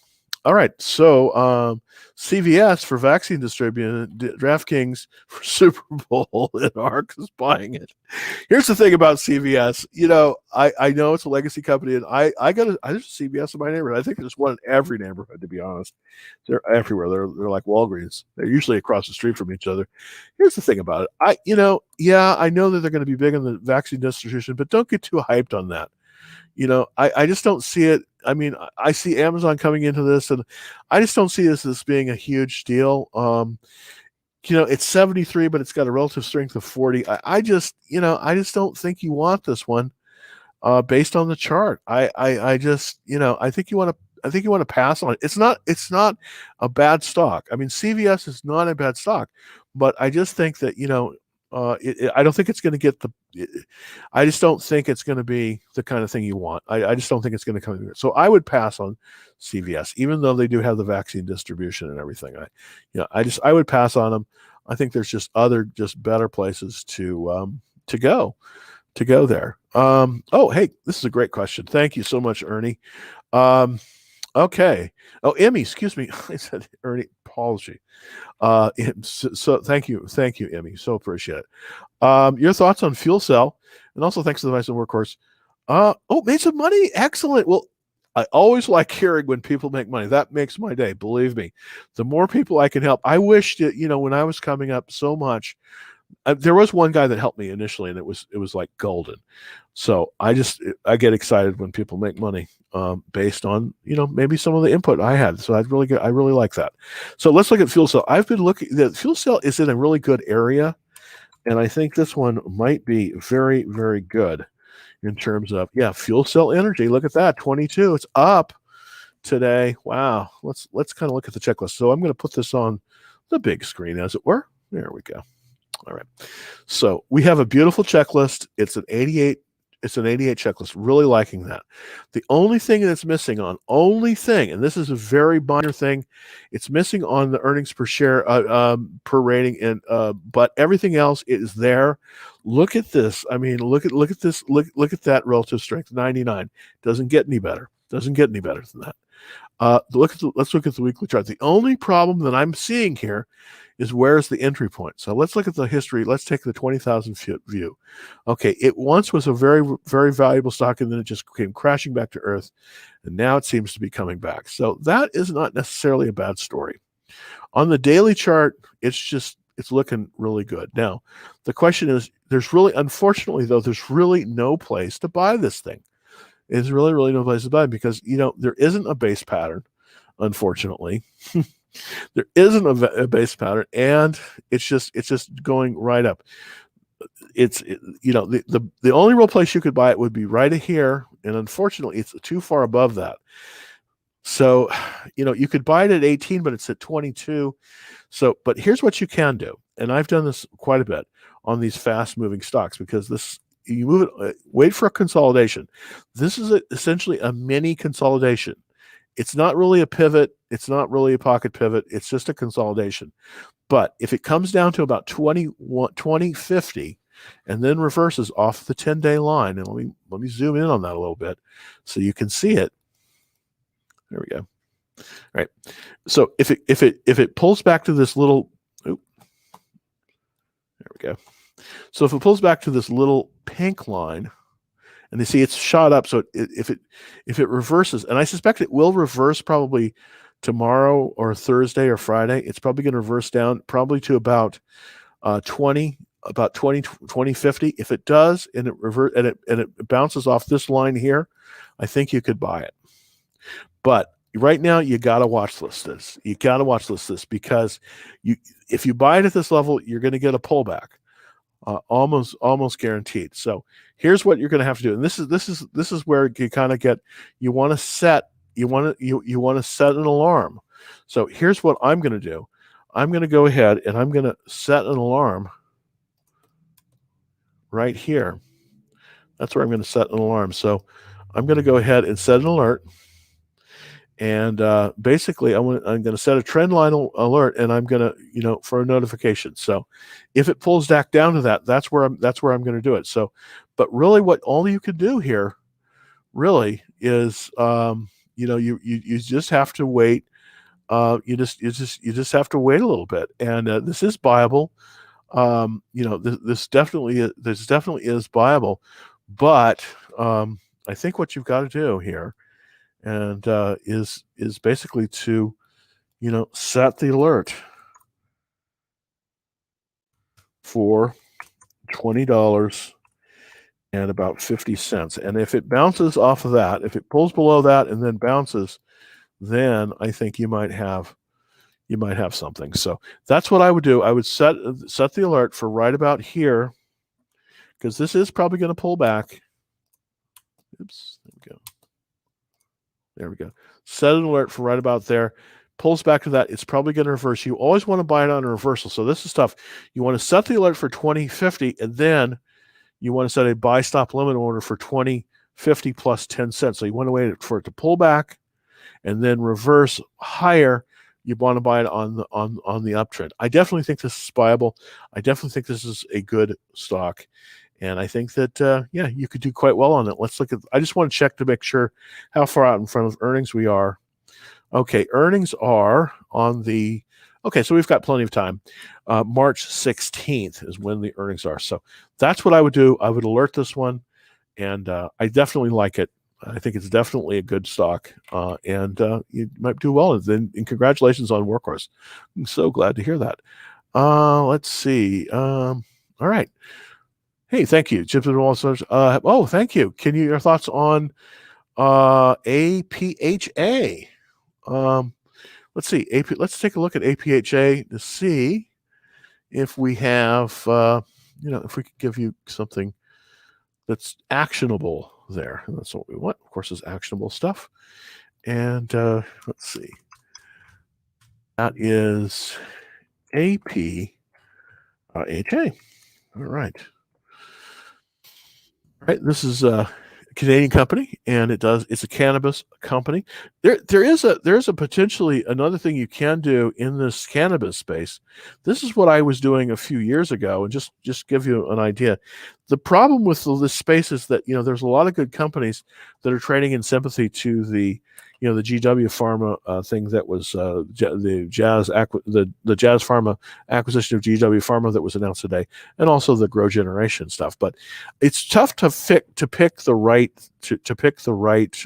All right. So CVS for vaccine distribution, Draftkings for Super Bowl, and ARK is buying it. Here's the thing about CVS. I know it's a legacy company, and there's a CVS in my neighborhood. I think there's one in every neighborhood, to be honest. They're everywhere. They're like Walgreens. They're usually across the street from each other. Here's the thing about it. I know that they're going to be big in the vaccine distribution, but don't get too hyped on that. I just don't see it. I mean, I see Amazon coming into this, and I just don't see this as being a huge deal. It's 73, but it's got a relative strength of 40. I just don't think you want this one based on the chart. I think you want to pass on it. It's not a bad stock. I mean, CVS is not a bad stock, but I just think that I don't think it's going to get I just don't think it's going to be the kind of thing you want. I just don't think it's going to come. So I would pass on CVS, even though they do have the vaccine distribution and everything. I would pass on them. I think there's just better places to go there. Oh, hey, this is a great question. Thank you so much, Ernie. Okay. Oh, Emmy, excuse me. I said Ernie, apology. So thank you, Emmy. So appreciate it. Your thoughts on FuelCell, and also thanks to the Vice and Workhorse. Made some money. Excellent. Well, I always like hearing when people make money. That makes my day. Believe me, the more people I can help. I wish that, when I was coming up so much, there was one guy that helped me initially, and it was like golden. So I get excited when people make money based on maybe some of the input I had. So I really like that. So let's look at FuelCell. I've been looking. The FuelCell is in a really good area, and I think this one might be very, very good in terms of FuelCell Energy. Look at that, 22. It's up today. Wow. Let's kind of look at the checklist. So I'm going to put this on the big screen, as it were. There we go. All right. So we have a beautiful checklist. It's an 88 checklist. Really liking that. The only thing that's missing and this is a very minor thing, it's missing on the earnings per share per rating, and but everything else is there. Look at this. I mean, look at this. Look at that relative strength, 99. Doesn't get any better. Doesn't get any better than that. Let's look at the weekly chart. The only problem that I'm seeing here is where's the entry point. So let's look at the history. Let's take the 20,000 foot view. Okay, it once was a very, very valuable stock, and then it just came crashing back to earth, and now it seems to be coming back. So that is not necessarily a bad story. On the daily chart, it's looking really good. Now, the question is, unfortunately though, there's really no place to buy this thing. There's really, really no place to buy, because there isn't a base pattern, unfortunately. There isn't a base pattern, and it's just going right up. The only real place you could buy it would be right here, and unfortunately, it's too far above that. So, you could buy it at 18, but it's at 22. So, but here's what you can do, and I've done this quite a bit on these fast-moving stocks, because you move it, wait for a consolidation. This is essentially a mini consolidation. It's not really a pivot. It's not really a pocket pivot. It's just a consolidation. But if it comes down to about 2050 and then reverses off the 10-day line, and let me zoom in on that a little bit so you can see it. There we go. All right. So if it pulls back to this little, there we go. So if it pulls back to this little pink line, and you see it's shot up, so if it reverses, and I suspect it will reverse probably tomorrow or Thursday or Friday, it's probably going to reverse down probably to about 2050. If it does, and it bounces off this line here, I think you could buy it. But right now, you got to watch list this. You got to watch list this, because if you buy it at this level, you're going to get a pullback. Almost guaranteed. So here's what you're going to have to do, and this is where you kind of you want to set an alarm. So here's what I'm going to do. I'm going to go ahead and I'm going to set an alarm right here. That's where I'm going to set an alarm. So I'm going to go ahead and set an alert. And basically, I'm going to set a trend line alert, and I'm going to, for a notification. So if it pulls back down to that, that's where I'm going to do it. So, but really, what all you can do here, really, is, you just have to wait. You just have to wait a little bit, and this is buyable. This definitely is buyable, but I think what you've got to do here, and is basically to set the alert for $20 and about 50 cents, and if it bounces off of that, if it pulls below that and then bounces, then I think you might have something. So that's what I would do. I would set the alert for right about here, because this is probably going to pull back. Oops, there we go. Set an alert for right about there. pulls back to that, it's probably going to reverse. You always want to buy it on a reversal. So this is tough. You want to set the alert for 2050, and then you want to set a buy stop limit order for 2050 plus 10 cents. So you want to wait for it to pull back and then reverse higher. You want to buy it on the uptrend. I definitely think this is buyable. I definitely think this is a good stock. And I think that, yeah, you could do quite well on it. Let's look at, I just want to check to make sure how far out in front of earnings we are. Okay, earnings are on the, okay, so we've got plenty of time. March 16th is when the earnings are. So that's what I would do. I would alert this one, and I definitely like it. I think it's definitely a good stock, and you might do well. And congratulations on Workhorse. I'm so glad to hear that. Let's see. All right. Hey, thank you, Jim. Oh, thank you. Can you your thoughts on APHA? Let's see. Let's take a look at APHA to see if we have, if we could give you something that's actionable there. And that's what we want, of course, is actionable stuff. And let's see. That is APHA. All right. All right. This is a Canadian company, and it's a cannabis company. There is a potentially another thing you can do in this cannabis space. This is what I was doing a few years ago, and just give you an idea. The problem with this space is that there's a lot of good companies that are trading in sympathy to the the GW Pharma thing that was the Jazz Pharma acquisition of GW Pharma that was announced today, and also the Grow Generation stuff. But it's tough to pick the right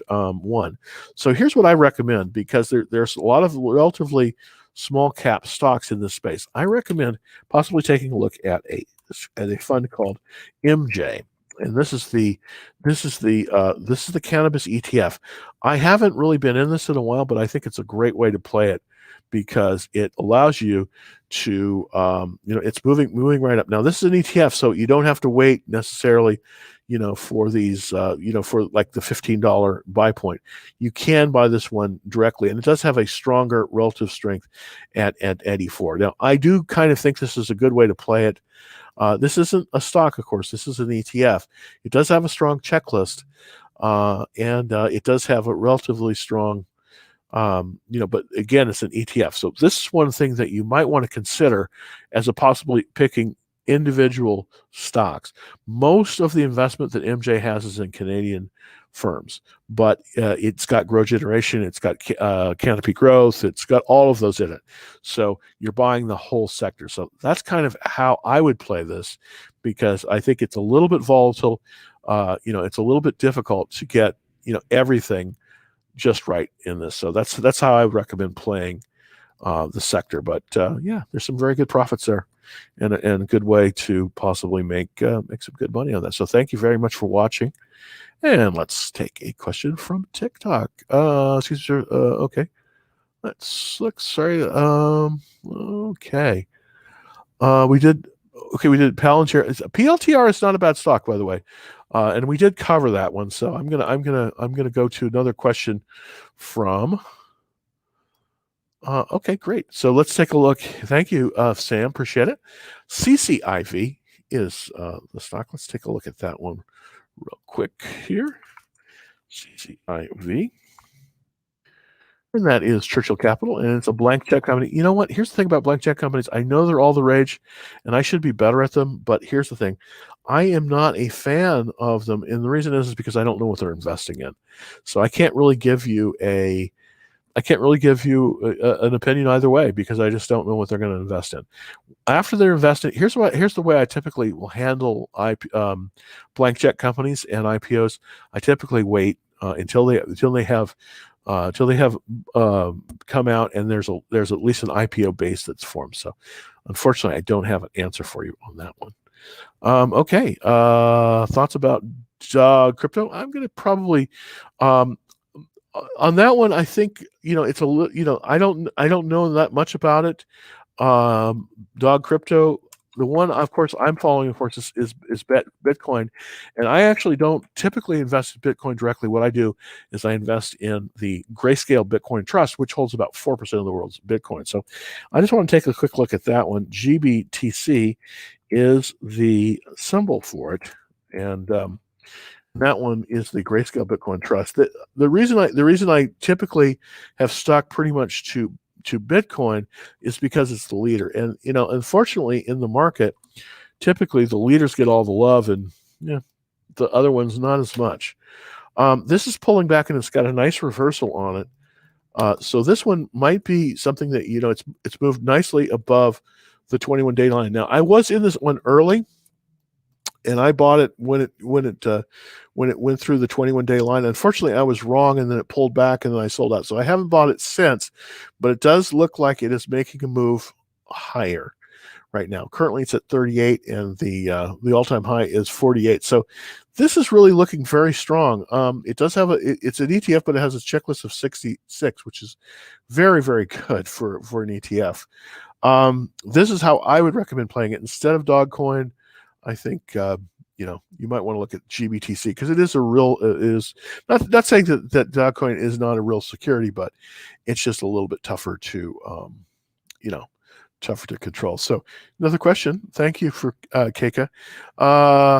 one. So here's what I recommend, because there's a lot of relatively small cap stocks in this space. I recommend possibly taking a look at a fund called MJ. And this is the cannabis ETF. I haven't really been in this in a while, but I think it's a great way to play it, because it allows you to it's moving right up. Now this is an ETF, so you don't have to wait necessarily for these for like the $15 buy point. You can buy this one directly, and it does have a stronger relative strength at E4. Now I do kind of think this is a good way to play it. This isn't a stock, of course. This is an ETF. It does have a strong checklist, and it does have a relatively strong, but again, it's an ETF. So this is one thing that you might want to consider as a possibly picking individual stocks. Most of the investment that MJ has is in Canadian firms, but it's got Grow Generation, it's got Canopy Growth, it's got all of those in it. So you're buying the whole sector. So that's kind of how I would play this, because I think it's a little bit volatile. It's a little bit difficult to get everything just right in this. So that's how I would recommend playing the sector. But yeah, there's some very good profits there, and a good way to possibly make some good money on that. So thank you very much for watching. And let's take a question from TikTok. Excuse me, okay. Let's look. Sorry. Okay. We did Palantir. PLTR is not a bad stock, by the way, and we did cover that one. So I'm gonna go to another question from. Okay, great. So let's take a look. Thank you, Sam. Appreciate it. CCIV is the stock. Let's take a look at that one real quick here. CCIV. And that is Churchill Capital, and it's a blank check company. You know what? Here's the thing about blank check companies. I know they're all the rage, and I should be better at them, but here's the thing. I am not a fan of them, and the reason is because I don't know what they're investing in. So I can't really give you an opinion either way, because I just don't know what they're going to invest in. After they're invested, here's the way I typically will handle blank check companies and IPOs. I typically wait until they have come out and there's at least an IPO base that's formed. So unfortunately, I don't have an answer for you on that one. Okay, thoughts about crypto? I'm going to probably on that one. I think it's a I don't know that much about it. Dog Crypto. the one, of course, I'm following, of course, is Bitcoin, and I actually don't typically invest in Bitcoin directly. What I do is I invest in the Grayscale Bitcoin Trust, which holds about 4% of the world's Bitcoin. So, I just want to take a quick look at that one. GBTC is the symbol for it, and that one is the Grayscale Bitcoin Trust. The reason I typically have stuck pretty much to Bitcoin is because it's the leader. And unfortunately, in the market, typically the leaders get all the love, and the other ones not as much. This is pulling back, and it's got a nice reversal on it. So this one might be something that it's moved nicely above the 21-day line. Now, I was in this one early, and I bought it when it went through the 21-day line. Unfortunately, I was wrong, and then it pulled back, and then I sold out. So I haven't bought it since, but it does look like it is making a move higher right now. Currently, it's at 38, and the all-time high is 48. So this is really looking very strong. It does have it's an ETF, but it has a checklist of 66, which is very, very good for an ETF. This is how I would recommend playing it instead of Dogcoin. I think you might want to look at GBTC because it is a real. It is not saying that Dogcoin is not a real security, but it's just a little bit tougher to tougher to control. So another question. Thank you for Keika.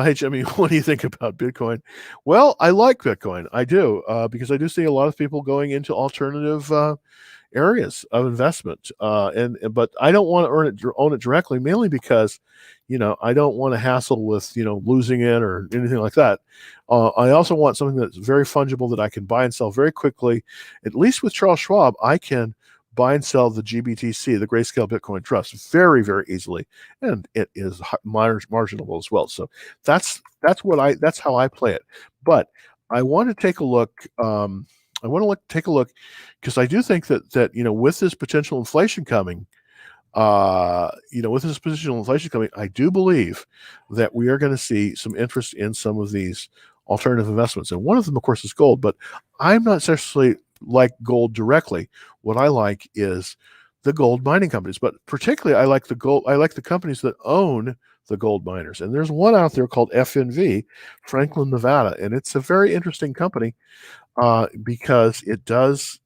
Hey Jimmy, what do you think about Bitcoin? Well, I like Bitcoin. I do because I do see a lot of people going into alternative areas of investment, but I don't want to own it directly, mainly because I don't want to hassle with losing it or anything like that. I also want something that's very fungible that I can buy and sell very quickly. At least with Charles Schwab, I can buy and sell the GBTC, the Grayscale Bitcoin Trust, very, very easily, and it is marginable as well. So that's how I play it. But I want to take a look. Take a look because I do think that with this potential inflation coming, I do believe that we are going to see some interest in some of these alternative investments, and one of them, of course, is gold. But I'm not necessarily like gold directly. What I like is the gold mining companies, but particularly I like the companies that own the gold miners. And there's one out there called FNV, Franklin, Nevada, and it's a very interesting company. Because it does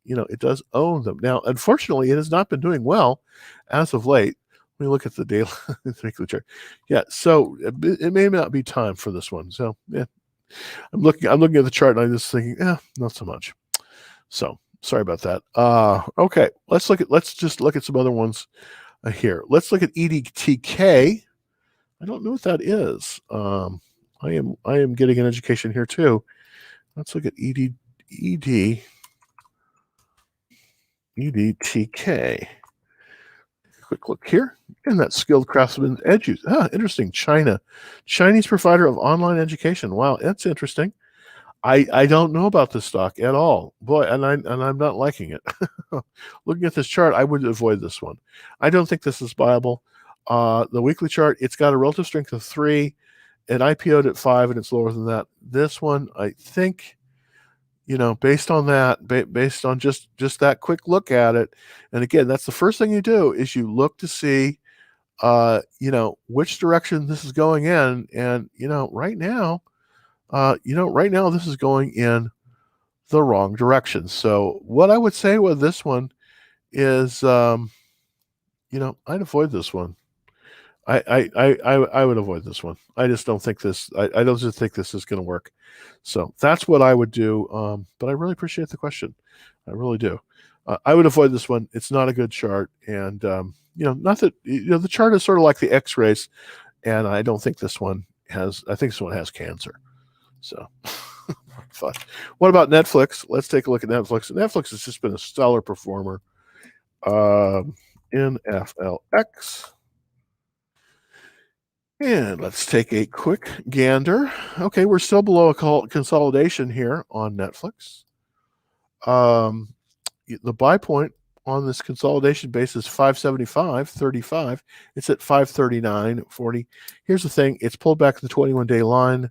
own them. Now, unfortunately, it has not been doing well as of late. Let me look at the daily chart. Yeah, so it may not be time for this one. So yeah, I'm looking at the chart and I'm just thinking, not so much. So sorry about that. Okay, let's just look at some other ones here. Let's look at EDTK. I don't know what that is. I am getting an education here too. Let's look at EDTK. Quick look here. And that skilled craftsman edge use. Interesting. Chinese provider of online education. Wow, that's interesting. I don't know about this stock at all. Boy, and I'm not liking it. Looking at this chart, I would avoid this one. I don't think this is viable. The weekly chart, it's got a relative strength of 3. It IPO'd at 5, and it's lower than that. This one, I think, based on that, based on just that quick look at it, and again, that's the first thing you do is you look to see, which direction this is going in, and right now, this is going in the wrong direction. So what I would say with this one is, I'd avoid this one. I would avoid this one. I just don't think this. I don't just think this is going to work. So that's what I would do. But I really appreciate the question. I really do. I would avoid this one. It's not a good chart, and not that the chart is sort of like the X-rays, and I don't think this one has. I think this one has cancer. So, fun. What about Netflix? Let's take a look at Netflix. Netflix has just been a stellar performer. NFLX. And let's take a quick gander. Okay, we're still below a consolidation here on Netflix. The buy point on this consolidation base is 575.35. It's at 539.40. Here's the thing. It's pulled back to the 21-day line.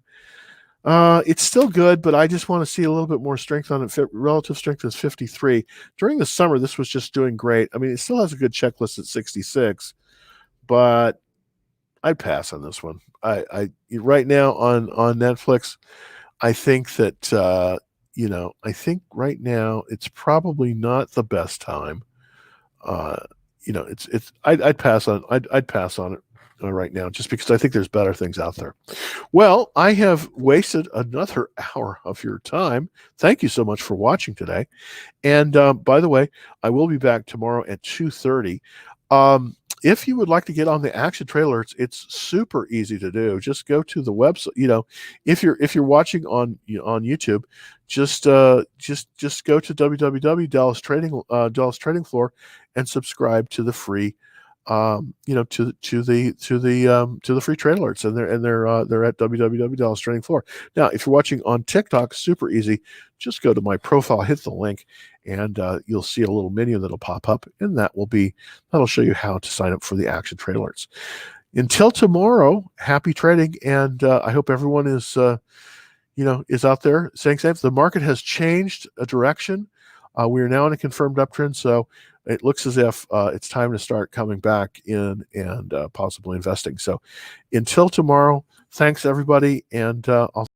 It's still good, but I just want to see a little bit more strength on it. Relative strength is 53. During the summer, this was just doing great. I mean, it still has a good checklist at 66, but I'd pass on this one. I right now on Netflix, I think that I think right now it's probably not the best time. Uh, I'd pass on I'd pass on it right now just because I think there's better things out there. Well, I have wasted another hour of your time. Thank you so much for watching today. And by the way, I will be back tomorrow at 2:30. If you would like to get on the action trailers, it's super easy to do. Just go to the website. If you're watching on YouTube, just go to www.Dallas Trading Floor and subscribe to the free to the free trade alerts, and they're at www.Dallas Trading Floor. Now, if you're watching on TikTok, super easy. Just go to my profile, hit the link, and you'll see a little menu that'll pop up, and that'll show you how to sign up for the action trade alerts. Until tomorrow, happy trading, and I hope everyone is out there staying safe. The market has changed a direction. We are now in a confirmed uptrend, so it looks as if it's time to start coming back in and possibly investing. So until tomorrow, thanks everybody, and I'll